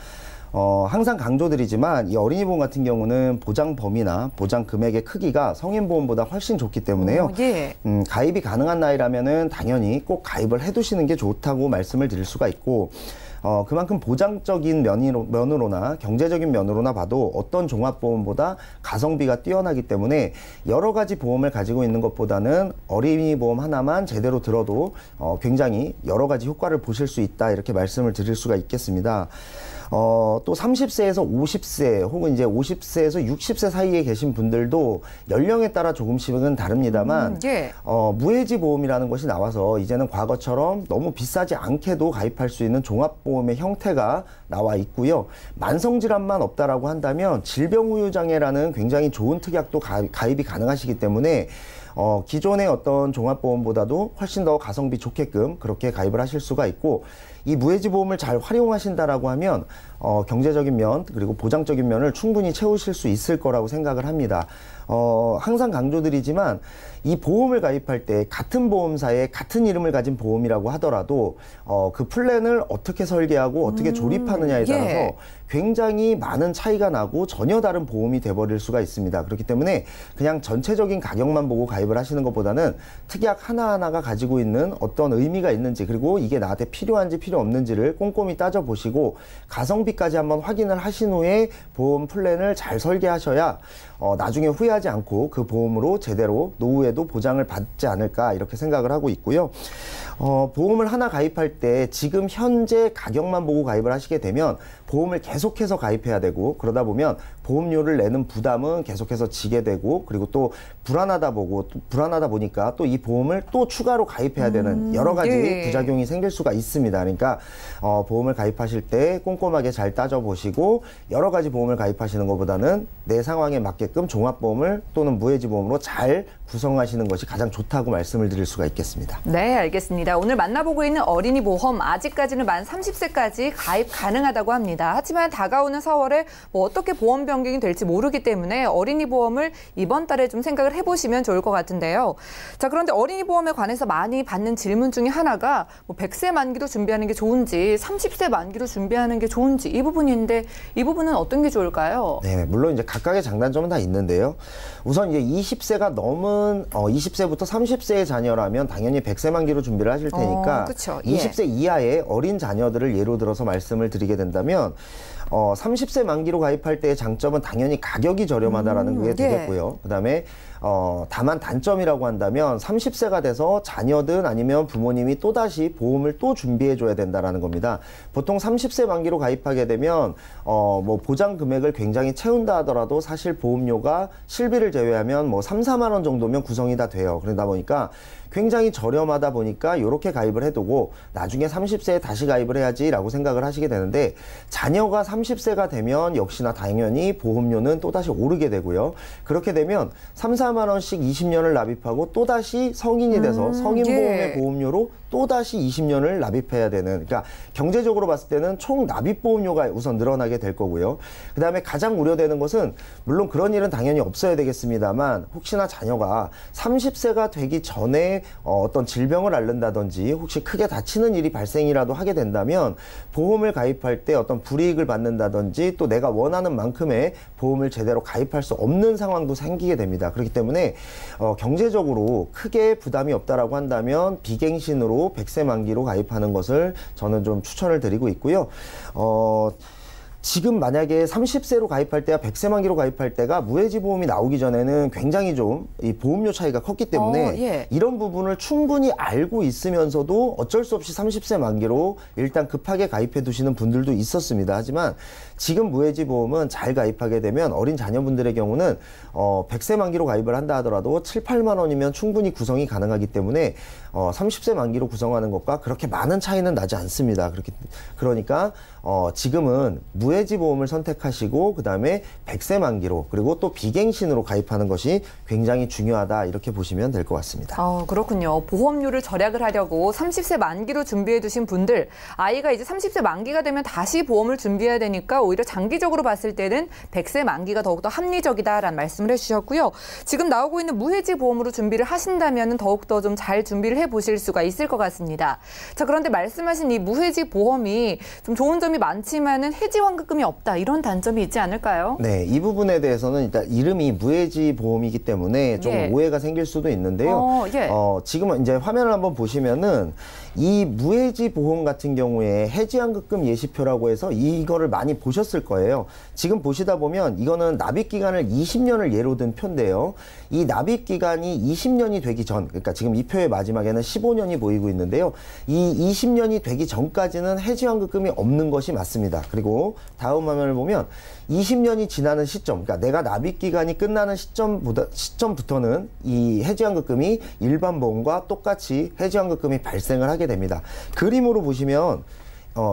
Speaker 4: 항상 강조드리지만 이 어린이 보험 같은 경우는 보장 범위나 보장 금액의 크기가 성인 보험보다 훨씬 좋기 때문에요. 가입이 가능한 나이라면은 당연히 꼭 가입을 해두시는 게 좋다고 말씀을 드릴 수가 있고, 그만큼 보장적인 면으로나 경제적인 면으로나 봐도 어떤 종합보험보다 가성비가 뛰어나기 때문에 여러 가지 보험을 가지고 있는 것보다는 어린이 보험 하나만 제대로 들어도 굉장히 여러 가지 효과를 보실 수 있다, 이렇게 말씀을 드릴 수가 있겠습니다. 또 30세에서 50세 혹은 이제 50세에서 60세 사이에 계신 분들도 연령에 따라 조금씩은 다릅니다만 무해지 보험이라는 것이 나와서 이제는 과거처럼 너무 비싸지 않게도 가입할 수 있는 종합보험의 형태가 나와 있고요. 만성질환만 없다라고 한다면 질병후유장애라는 굉장히 좋은 특약도 가입이 가능하시기 때문에 기존의 어떤 종합보험보다도 훨씬 더 가성비 좋게끔 그렇게 가입을 하실 수가 있고, 이 무해지 보험을 잘 활용하신다라고 하면 경제적인 면 그리고 보장적인 면을 충분히 채우실 수 있을 거라고 생각을 합니다. 항상 강조드리지만 이 보험을 가입할 때 같은 보험사에 같은 이름을 가진 보험이라고 하더라도 그 플랜을 어떻게 설계하고 어떻게 조립하느냐에 따라서 굉장히 많은 차이가 나고 전혀 다른 보험이 돼버릴 수가 있습니다. 그렇기 때문에 그냥 전체적인 가격만 보고 가입을 하시는 것보다는 특약 하나하나가 가지고 있는 어떤 의미가 있는지, 그리고 이게 나한테 필요한지 필요 없는지를 꼼꼼히 따져보시고 가성비까지 한번 확인을 하신 후에 보험 플랜을 잘 설계하셔야 나중에 후회하지 않고 그 보험으로 제대로 노후에도 보장을 받지 않을까, 이렇게 생각을 하고 있고요. 보험을 하나 가입할 때 지금 현재 가격만 보고 가입을 하시게 되면 보험을 계속해서 가입해야 되고, 그러다 보면 보험료를 내는 부담은 계속해서 지게 되고, 그리고 또 불안하다 보니까 또 이 보험을 또 추가로 가입해야 되는 여러 가지 부작용이 생길 수가 있습니다. 그러니까 보험을 가입하실 때 꼼꼼하게 잘 따져보시고 여러 가지 보험을 가입하시는 것보다는 내 상황에 맞게끔 종합보험을 또는 무해지 보험으로 잘 구성하시는 것이 가장 좋다고 말씀을 드릴 수가 있겠습니다.
Speaker 2: 네, 알겠습니다. 오늘 만나보고 있는 어린이 보험, 아직까지는 만 30세까지 가입 가능하다고 합니다. 하지만 다가오는 4월에 어떻게 보험 변경이 될지 모르기 때문에 어린이 보험을 이번 달에 좀 생각을 해보시면 좋을 것 같은데요. 자, 그런데 어린이 보험에 관해서 많이 받는 질문 중에 하나가 100세 만기로 준비하는 게 좋은지 30세 만기로 준비하는 게 좋은지, 이 부분인데 이 부분은 어떤 게 좋을까요?
Speaker 4: 네, 물론 이제 각각의 장단점은 다 있는데요. 우선 이제 20세가 넘은 20세부터 30세의 자녀라면 당연히 100세 만기로 준비를 하실 테니까 20세 이하의 어린 자녀들을 예로 들어서 말씀을 드리게 된다면 30세 만기로 가입할 때의 장점은 당연히 가격이 저렴하다라는 게 되겠고요. 그다음에 다만 단점이라고 한다면 30세가 돼서 자녀든 아니면 부모님이 또다시 보험을 또 준비해 줘야 된다라는 겁니다. 보통 30세 만기로 가입하게 되면 보장 금액을 굉장히 채운다 하더라도 사실 보험료가 실비를 제외하면 3, 4만 원 정도면 구성이 다 돼요. 그러다 보니까 굉장히 저렴하다 보니까 이렇게 가입을 해두고 나중에 30세에 다시 가입을 해야지라고 생각을 하시게 되는데, 자녀가 30세가 되면 역시나 당연히 보험료는 또다시 오르게 되고요. 그렇게 되면 3, 4만 원씩 20년을 납입하고 또다시 성인이 돼서 성인보험의 보험료로 또다시 20년을 납입해야 되는, 그러니까 경제적으로 봤을 때는 총 납입보험료가 우선 늘어나게 될 거고요. 그 다음에 가장 우려되는 것은, 물론 그런 일은 당연히 없어야 되겠습니다만, 혹시나 자녀가 30세가 되기 전에 어떤 질병을 앓는다든지 혹시 크게 다치는 일이 발생이라도 하게 된다면 보험을 가입할 때 어떤 불이익을 받는다든지 또 내가 원하는 만큼의 보험을 제대로 가입할 수 없는 상황도 생기게 됩니다. 그렇기 때문에 경제적으로 크게 부담이 없다라고 한다면 비갱신으로 100세 만기로 가입하는 것을 저는 좀 추천을 드리고 있고요. 지금 만약에 30세로 가입할 때와 100세 만기로 가입할 때가 무해지 보험이 나오기 전에는 굉장히 좀 이 보험료 차이가 컸기 때문에 이런 부분을 충분히 알고 있으면서도 어쩔 수 없이 30세 만기로 일단 급하게 가입해 두시는 분들도 있었습니다. 하지만 지금 무해지 보험은 잘 가입하게 되면 어린 자녀분들의 경우는 100세 만기로 가입을 한다 하더라도 7, 8만 원이면 충분히 구성이 가능하기 때문에 30세 만기로 구성하는 것과 그렇게 많은 차이는 나지 않습니다. 그러니까 지금은 무해지 보험을 선택하시고 그다음에 100세 만기로 그리고 또 비갱신으로 가입하는 것이 굉장히 중요하다, 이렇게 보시면 될 것 같습니다.
Speaker 2: 그렇군요. 보험료를 절약을 하려고 30세 만기로 준비해 두신 분들, 아이가 이제 30세 만기가 되면 다시 보험을 준비해야 되니까 오히려 장기적으로 봤을 때는 100세 만기가 더욱더 합리적이다라는 말씀을 해주셨고요. 지금 나오고 있는 무해지 보험으로 준비를 하신다면 더욱더 좀 잘 준비를 해보실 수가 있을 것 같습니다. 자, 그런데 말씀하신 이 무해지 보험이 좀 좋은 점이 환급금이 많지만은 해지 환급금이 없다 이런 단점이 있지 않을까요?
Speaker 4: 네, 이 부분에 대해서는 일단 이름이 무해지 보험이기 때문에 좀
Speaker 2: 예.
Speaker 4: 오해가 생길 수도 있는데요.
Speaker 2: 예.
Speaker 4: 지금은 이제 화면을 한번 보시면은 이 무해지 보험 같은 경우에 해지 환급금 예시표라고 해서 이거를 많이 보셨을 거예요. 지금 보시다 보면 이거는 납입 기간을 20년을 예로 든 표인데요. 이 납입 기간이 20년이 되기 전, 그러니까 지금 이 표의 마지막에는 15년이 보이고 있는데요. 이 20년이 되기 전까지는 해지 환급금이 없는 것이 맞습니다. 그리고 다음 화면을 보면 20년이 지나는 시점, 그러니까 내가 납입 기간이 끝나는 시점부터는 이 해지 환급금이 일반 보험과 똑같이 해지 환급금이 발생을 하게 됩니다. 그림으로 보시면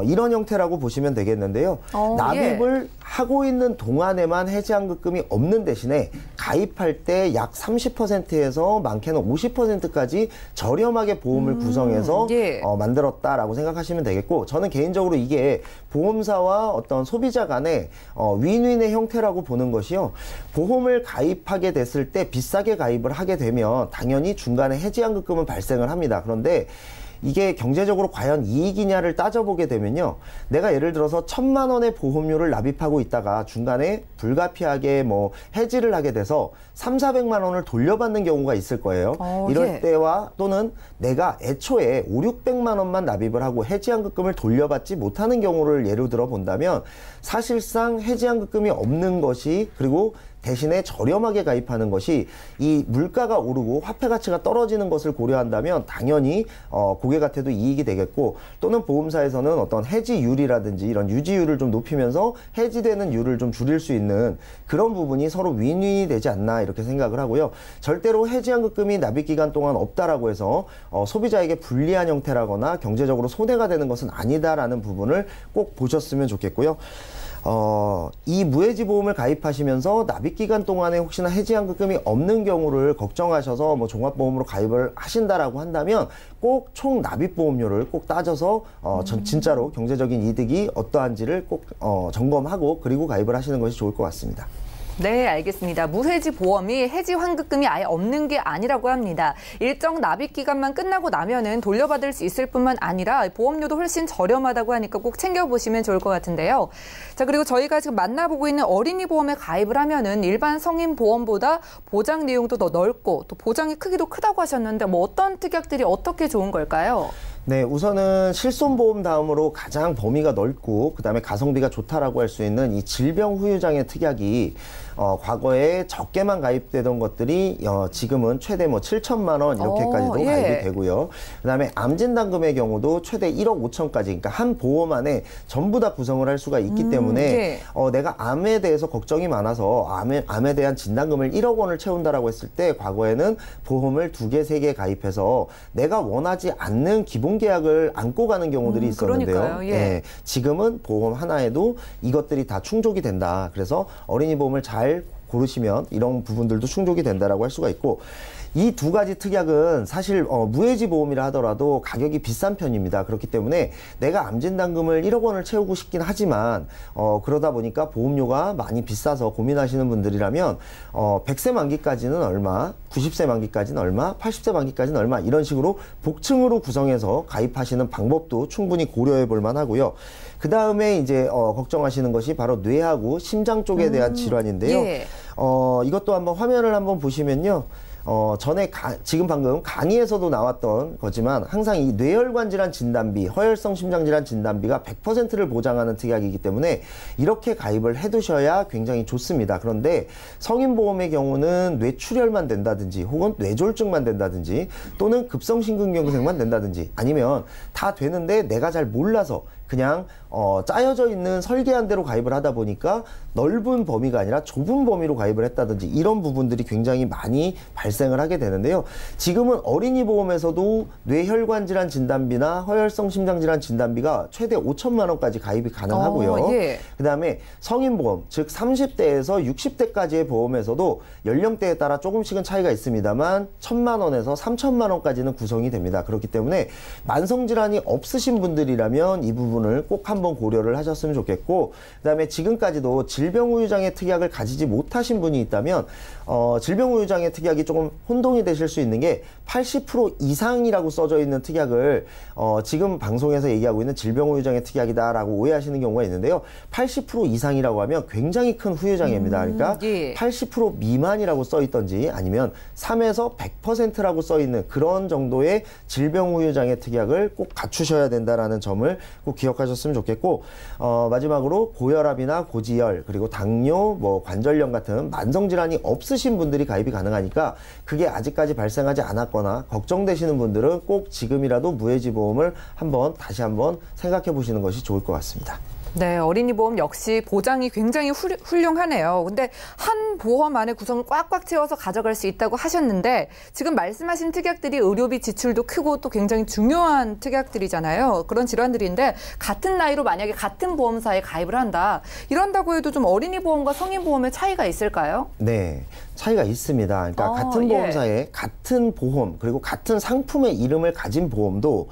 Speaker 4: 이런 형태라고 보시면 되겠는데요. 납입을 하고 있는 동안에만 해지 환급금이 없는 대신에 가입할 때 약 30%에서 많게는 50%까지 저렴하게 보험을 구성해서 만들었다라고 생각하시면 되겠고, 저는 개인적으로 이게 보험사와 어떤 소비자 간의 윈윈의 형태라고 보는 것이요. 보험을 가입하게 됐을 때 비싸게 가입을 하게 되면 당연히 중간에 해지 환급금은 발생을 합니다. 그런데 이게 경제적으로 과연 이익이냐를 따져보게 되면요. 내가 예를 들어서 1,000만 원의 보험료를 납입하고 있다가 중간에 불가피하게 뭐 해지를 하게 돼서 300~400만 원을 돌려받는 경우가 있을 거예요. 이럴 때와 또는 내가 애초에 500~600만 원만 납입을 하고 해지환급금을 돌려받지 못하는 경우를 예로 들어 본다면 사실상 해지환급금이 없는 것이, 그리고 대신에 저렴하게 가입하는 것이, 이 물가가 오르고 화폐 가치가 떨어지는 것을 고려한다면 당연히 고객한테도 이익이 되겠고, 또는 보험사에서는 어떤 해지율이라든지 이런 유지율을 좀 높이면서 해지되는 율을 좀 줄일 수 있는 그런 부분이 서로 윈윈이 되지 않나 이렇게 생각을 하고요. 절대로 해지환급금이 납입 기간 동안 없다라고 해서 소비자에게 불리한 형태라거나 경제적으로 손해가 되는 것은 아니다라는 부분을 꼭 보셨으면 좋겠고요. 이 무해지 보험을 가입하시면서 납입 기간 동안에 혹시나 해지환급금이 없는 경우를 걱정하셔서 뭐 종합보험으로 가입을 하신다라고 한다면 꼭 총 납입 보험료를 꼭 따져서 진짜로 경제적인 이득이 어떠한지를 꼭 점검하고 그리고 가입을 하시는 것이 좋을 것 같습니다.
Speaker 2: 네, 알겠습니다. 무해지 보험이 해지 환급금이 아예 없는 게 아니라고 합니다. 일정 납입 기간만 끝나고 나면은 돌려받을 수 있을 뿐만 아니라 보험료도 훨씬 저렴하다고 하니까 꼭 챙겨보시면 좋을 것 같은데요. 자, 그리고 저희가 지금 만나보고 있는 어린이 보험에 가입을 하면은 일반 성인 보험보다 보장 내용도 더 넓고 또 보장의 크기도 크다고 하셨는데 뭐 어떤 특약들이 어떻게 좋은 걸까요?
Speaker 4: 네, 우선은 실손보험 다음으로 가장 범위가 넓고 그다음에 가성비가 좋다라고 할 수 있는 이 질병 후유장애 특약이 과거에 적게만 가입되던 것들이 지금은 최대 뭐 7천만 원 이렇게까지도 가입이 되고요. 그다음에 암진단금의 경우도 최대 1억 5천까지, 그러니까 한 보험 안에 전부 다 구성을 할 수가 있기 때문에 내가 암에 대해서 걱정이 많아서 암에 대한 진단금을 1억 원을 채운다라고 했을 때 과거에는 보험을 2개, 3개 가입해서 내가 원하지 않는 기본 계약을 안고 가는 경우들이 있었는데요. 네, 지금은 보험 하나에도 이것들이 다 충족이 된다. 그래서 어린이 보험을 잘 고르시면 이런 부분들도 충족이 된다라고 할 수가 있고, 이 두 가지 특약은 사실 무해지 보험이라 하더라도 가격이 비싼 편입니다. 그렇기 때문에 내가 암진단금을 1억 원을 채우고 싶긴 하지만 그러다 보니까 보험료가 많이 비싸서 고민하시는 분들이라면 100세 만기까지는 얼마, 90세 만기까지는 얼마, 80세 만기까지는 얼마, 이런 식으로 복층으로 구성해서 가입하시는 방법도 충분히 고려해 볼 만하고요. 그 다음에 이제 걱정하시는 것이 바로 뇌하고 심장 쪽에 대한 질환인데요. 이것도 한번 화면을 한번 보시면요. 전에 지금 방금 강의에서도 나왔던 거지만 항상 이 뇌혈관 질환 진단비, 허혈성 심장 질환 진단비가 100%를 보장하는 특약이기 때문에 이렇게 가입을 해두셔야 굉장히 좋습니다. 그런데 성인보험의 경우는 뇌출혈만 된다든지 혹은 뇌졸중만 된다든지 또는 급성심근경색만 된다든지 아니면 다 되는데 내가 잘 몰라서 그냥 짜여져 있는 설계한 대로 가입을 하다 보니까 넓은 범위가 아니라 좁은 범위로 가입을 했다든지 이런 부분들이 굉장히 많이 발생을 하게 되는데요. 지금은 어린이 보험에서도 뇌혈관 질환 진단비나 허혈성 심장 질환 진단비가 최대 5천만 원까지 가입이 가능하고요. 그다음에 성인 보험, 즉 30대에서 60대까지의 보험에서도 연령대에 따라 조금씩은 차이가 있습니다만 1,000만 원에서 3천만 원까지는 구성이 됩니다. 그렇기 때문에 만성 질환이 없으신 분들이라면 이 부분은 부분을 꼭 한번 고려를 하셨으면 좋겠고, 그다음에 지금까지도 질병우유장애 특약을 가지지 못하신 분이 있다면 질병우유장애 특약이 조금 혼동이 되실 수 있는 게 80% 이상이라고 써져 있는 특약을 지금 방송에서 얘기하고 있는 질병우유장애 특약이다라고 오해하시는 경우가 있는데요. 80% 이상이라고 하면 굉장히 큰 후유장애입니다. 그러니까
Speaker 2: 예.
Speaker 4: 80% 미만이라고 써 있던지 아니면 3에서 100%라고 써 있는 그런 정도의 질병우유장애 특약을 꼭 갖추셔야 된다라는 점을 꼭 기억하셨으면 좋겠고, 마지막으로 고혈압이나 고지혈 그리고 당뇨, 뭐 관절염 같은 만성질환이 없으신 분들이 가입이 가능하니까 그게 아직까지 발생하지 않았거나 걱정되시는 분들은 꼭 지금이라도 무해지보험을 다시 한번 생각해 보시는 것이 좋을 것 같습니다.
Speaker 2: 네, 어린이 보험 역시 보장이 굉장히 훌륭하네요. 근데 한 보험 안에 구성을 꽉꽉 채워서 가져갈 수 있다고 하셨는데 지금 말씀하신 특약들이 의료비 지출도 크고 또 굉장히 중요한 특약들이잖아요. 그런 질환들인데 같은 나이로 만약에 같은 보험사에 가입을 한다. 이런다고 해도 좀 어린이 보험과 성인 보험의 차이가 있을까요?
Speaker 4: 네, 차이가 있습니다. 그러니까 같은 보험사에 같은 보험 그리고 같은 상품의 이름을 가진 보험도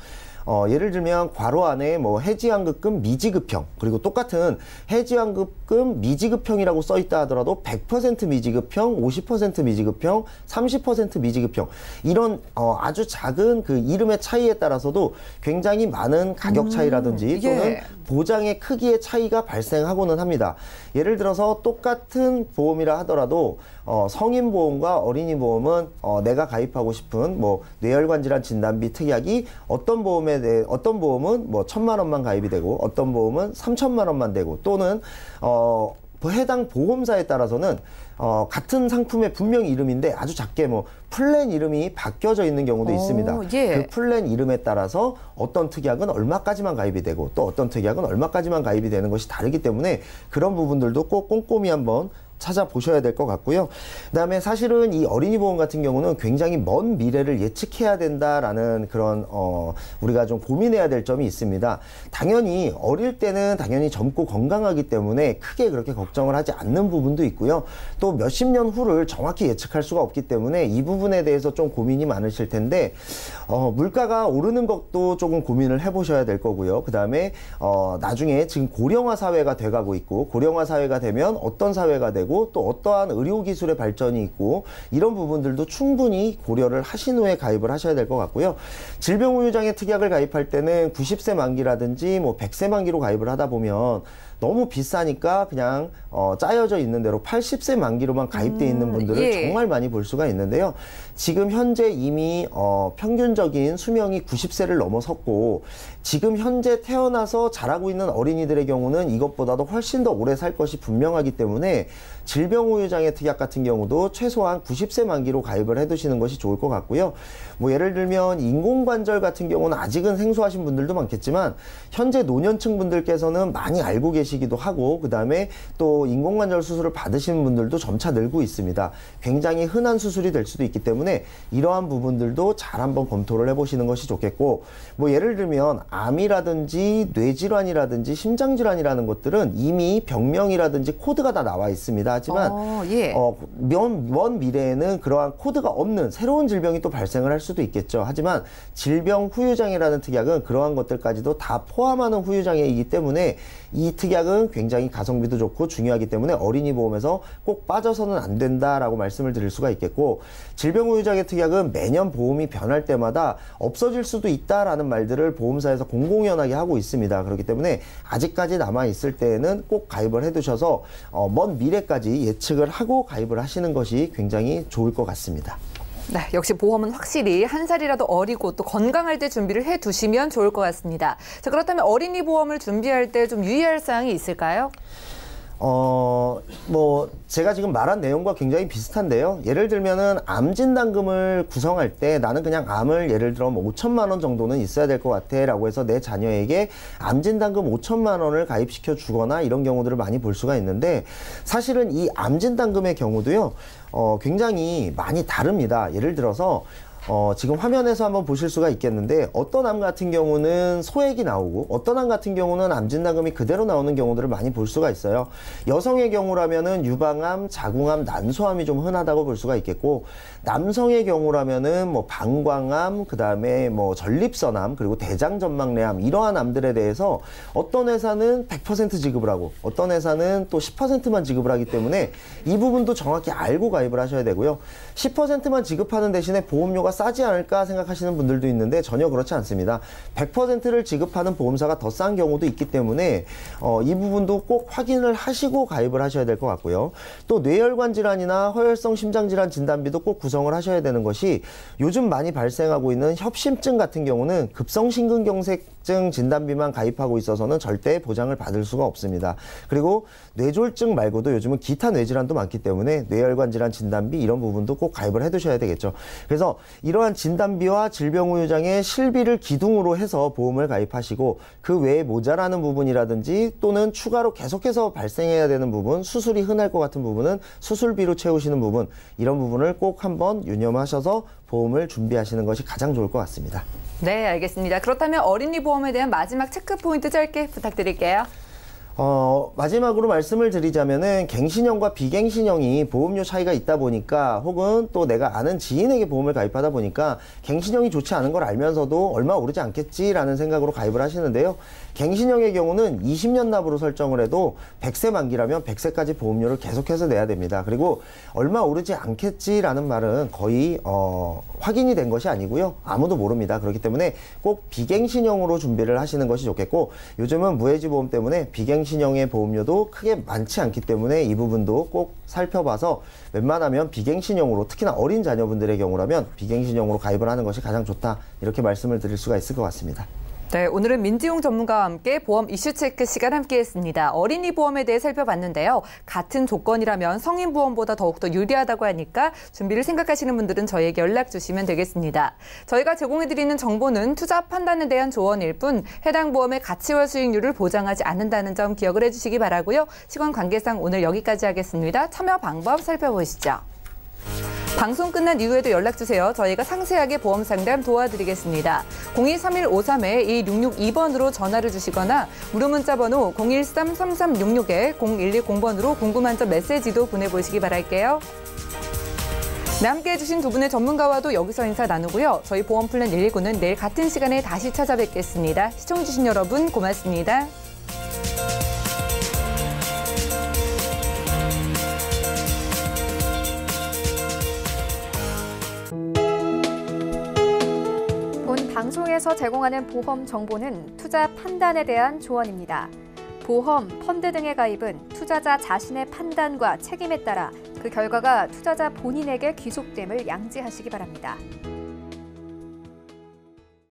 Speaker 4: 예를 들면 괄호 안에 뭐 해지환급금 미지급형 그리고 똑같은 해지환급금 미지급형이라고 써 있다 하더라도 100% 미지급형, 50% 미지급형, 30% 미지급형 이런 아주 작은 그 이름의 차이에 따라서도 굉장히 많은 가격 차이라든지 또는 보장의 크기의 차이가 발생하고는 합니다. 예를 들어서 똑같은 보험이라 하더라도 성인 보험과 어린이 보험은 내가 가입하고 싶은 뭐 뇌혈관 질환 진단비 특약이 어떤 보험은 뭐 1,000만 원만 가입이 되고 어떤 보험은 3,000만 원만 되고 또는 해당 보험사에 따라서는 같은 상품의 분명히 이름인데 아주 작게 뭐 플랜 이름이 바뀌어져 있는 경우도 있습니다. 그 플랜 이름에 따라서 어떤 특약은 얼마까지만 가입이 되고 또 어떤 특약은 얼마까지만 가입이 되는 것이 다르기 때문에 그런 부분들도 꼭 꼼꼼히 한번 찾아보셔야 될 것 같고요. 그다음에 사실은 이 어린이 보험 같은 경우는 굉장히 먼 미래를 예측해야 된다라는 그런 우리가 좀 고민해야 될 점이 있습니다. 당연히 어릴 때는 당연히 젊고 건강하기 때문에 크게 그렇게 걱정을 하지 않는 부분도 있고요. 또 몇십 년 후를 정확히 예측할 수가 없기 때문에 이 부분에 대해서 좀 고민이 많으실 텐데 물가가 오르는 것도 조금 고민을 해보셔야 될 거고요. 그다음에 나중에 지금 고령화 사회가 돼가고 있고 고령화 사회가 되면 어떤 사회가 되고 또 어떠한 의료기술의 발전이 있고 이런 부분들도 충분히 고려를 하신 후에 가입을 하셔야 될 것 같고요. 질병우유장애 특약을 가입할 때는 90세 만기라든지 뭐 100세 만기로 가입을 하다 보면 너무 비싸니까 그냥 짜여져 있는 대로 80세 만기로만 가입돼 있는 분들을 정말 많이 볼 수가 있는데요. 지금 현재 이미 평균적인 수명이 90세를 넘어섰고 지금 현재 태어나서 자라고 있는 어린이들의 경우는 이것보다도 훨씬 더 오래 살 것이 분명하기 때문에 질병우유장애 특약 같은 경우도 최소한 90세 만기로 가입을 해두시는 것이 좋을 것 같고요. 뭐 예를 들면 인공관절 같은 경우는 아직은 생소하신 분들도 많겠지만 현재 노년층 분들께서는 많이 알고 계시기도 하고 그다음에 또 인공관절 수술을 받으시는 분들도 점차 늘고 있습니다. 굉장히 흔한 수술이 될 수도 있기 때문에 이러한 부분들도 잘 한번 검토를 해보시는 것이 좋겠고 뭐 예를 들면 암이라든지 뇌질환이라든지 심장질환이라는 것들은 이미 병명이라든지 코드가 다 나와 있습니다. 하지만 먼 미래에는 그러한 코드가 없는 새로운 질병이 또 발생을 할 수도 있겠죠. 하지만 질병 후유장애라는 특약은 그러한 것들까지도 다 포함하는 후유장애이기 때문에 이 특약은 굉장히 가성비도 좋고 중요하기 때문에 어린이 보험에서 꼭 빠져서는 안 된다라고 말씀을 드릴 수가 있겠고 질병후유장애 특약은 매년 보험이 변할 때마다 없어질 수도 있다라는 말들을 보험사에서 공공연하게 하고 있습니다. 그렇기 때문에 아직까지 남아있을 때에는 꼭 가입을 해두셔서 먼 미래까지 예측을 하고 가입을 하시는 것이 굉장히 좋을 것 같습니다.
Speaker 2: 네, 역시 보험은 확실히 한 살이라도 어리고 또 건강할 때 준비를 해두시면 좋을 것 같습니다. 자, 그렇다면 어린이 보험을 준비할 때 좀 유의할 사항이 있을까요?
Speaker 4: 뭐 제가 지금 말한 내용과 굉장히 비슷한데요. 예를 들면은 암 진단금을 구성할 때 나는 그냥 암을 예를 들어 뭐 5천만 원 정도는 있어야 될 것 같아 라고 해서 내 자녀에게 암 진단금 5천만 원을 가입시켜 주거나 이런 경우들을 많이 볼 수가 있는데 사실은 이 암 진단금의 경우도요. 굉장히 많이 다릅니다. 예를 들어서 지금 화면에서 한번 보실 수가 있겠는데 어떤 암 같은 경우는 소액이 나오고 어떤 암 같은 경우는 암 진단금이 그대로 나오는 경우들을 많이 볼 수가 있어요. 여성의 경우라면은 유방암, 자궁암, 난소암이 좀 흔하다고 볼 수가 있겠고 남성의 경우라면은 뭐 방광암, 그다음에 뭐 전립선암, 그리고 대장전망래암 이러한 암들에 대해서 어떤 회사는 100% 지급을 하고 어떤 회사는 또 10%만 지급을 하기 때문에 이 부분도 정확히 알고 가입을 하셔야 되고요. 10%만 지급하는 대신에 보험료가 싸지 않을까 생각하시는 분들도 있는데 전혀 그렇지 않습니다. 100%를 지급하는 보험사가 더 싼 경우도 있기 때문에 이 부분도 꼭 확인을 하시고 가입을 하셔야 될 것 같고요. 또 뇌혈관 질환이나 허혈성 심장질환 진단비도 꼭 구성을 하셔야 되는 것이 요즘 많이 발생하고 있는 협심증 같은 경우는 급성심근경색증 진단비만 가입하고 있어서는 절대 보장을 받을 수가 없습니다. 그리고 뇌졸중 말고도 요즘은 기타 뇌질환도 많기 때문에 뇌혈관 질환 진단비 이런 부분도 꼭 가입을 해두셔야 되겠죠. 그래서 이러한 진단비와 질병우유장의 실비를 기둥으로 해서 보험을 가입하시고 그 외에 모자라는 부분이라든지 또는 추가로 계속해서 발생해야 되는 부분, 수술이 흔할 것 같은 부분은 수술비로 채우시는 부분, 이런 부분을 꼭 한번 유념하셔서 보험을 준비하시는 것이 가장 좋을 것 같습니다.
Speaker 2: 네, 알겠습니다. 그렇다면 어린이 보험에 대한 마지막 체크 포인트 짧게 부탁드릴게요.
Speaker 4: 마지막으로 말씀을 드리자면은 갱신형과 비갱신형이 보험료 차이가 있다 보니까 혹은 또 내가 아는 지인에게 보험을 가입하다 보니까 갱신형이 좋지 않은 걸 알면서도 얼마 오르지 않겠지라는 생각으로 가입을 하시는데요. 갱신형의 경우는 20년 납으로 설정을 해도 100세 만기라면 100세까지 보험료를 계속해서 내야 됩니다. 그리고 얼마 오르지 않겠지라는 말은 거의 확인이 된 것이 아니고요. 아무도 모릅니다. 그렇기 때문에 꼭 비갱신형으로 준비를 하시는 것이 좋겠고 요즘은 무해지 보험 때문에 비갱신형의 보험료도 크게 많지 않기 때문에 이 부분도 꼭 살펴봐서 웬만하면 비갱신형으로 특히나 어린 자녀분들의 경우라면 비갱신형으로 가입을 하는 것이 가장 좋다. 이렇게 말씀을 드릴 수가 있을 것 같습니다.
Speaker 2: 네, 오늘은 민지용 전문가와 함께 보험 이슈 체크 시간 함께했습니다. 어린이 보험에 대해 살펴봤는데요. 같은 조건이라면 성인 보험보다 더욱더 유리하다고 하니까 준비를 생각하시는 분들은 저희에게 연락 주시면 되겠습니다. 저희가 제공해드리는 정보는 투자 판단에 대한 조언일 뿐 해당 보험의 가치와 수익률을 보장하지 않는다는 점 기억을 해주시기 바라고요. 시간 관계상 오늘 여기까지 하겠습니다. 참여 방법 살펴보시죠. 방송 끝난 이후에도 연락주세요. 저희가 상세하게 보험 상담 도와드리겠습니다. 023153-2662번으로 전화를 주시거나 무료 문자 번호 013-3366-0110번으로 궁금한 점 메시지도 보내보시기 바랄게요. 네, 함께해 주신 두 분의 전문가와도 여기서 인사 나누고요. 저희 보험 플랜 119는 내일 같은 시간에 다시 찾아뵙겠습니다. 시청해주신 여러분 고맙습니다.
Speaker 1: 방송에서 제공하는 보험 정보는 투자 판단에 대한 조언입니다. 보험, 펀드 등의 가입은 투자자 자신의 판단과 책임에 따라 그 결과가 투자자 본인에게 귀속됨을 양지하시기 바랍니다.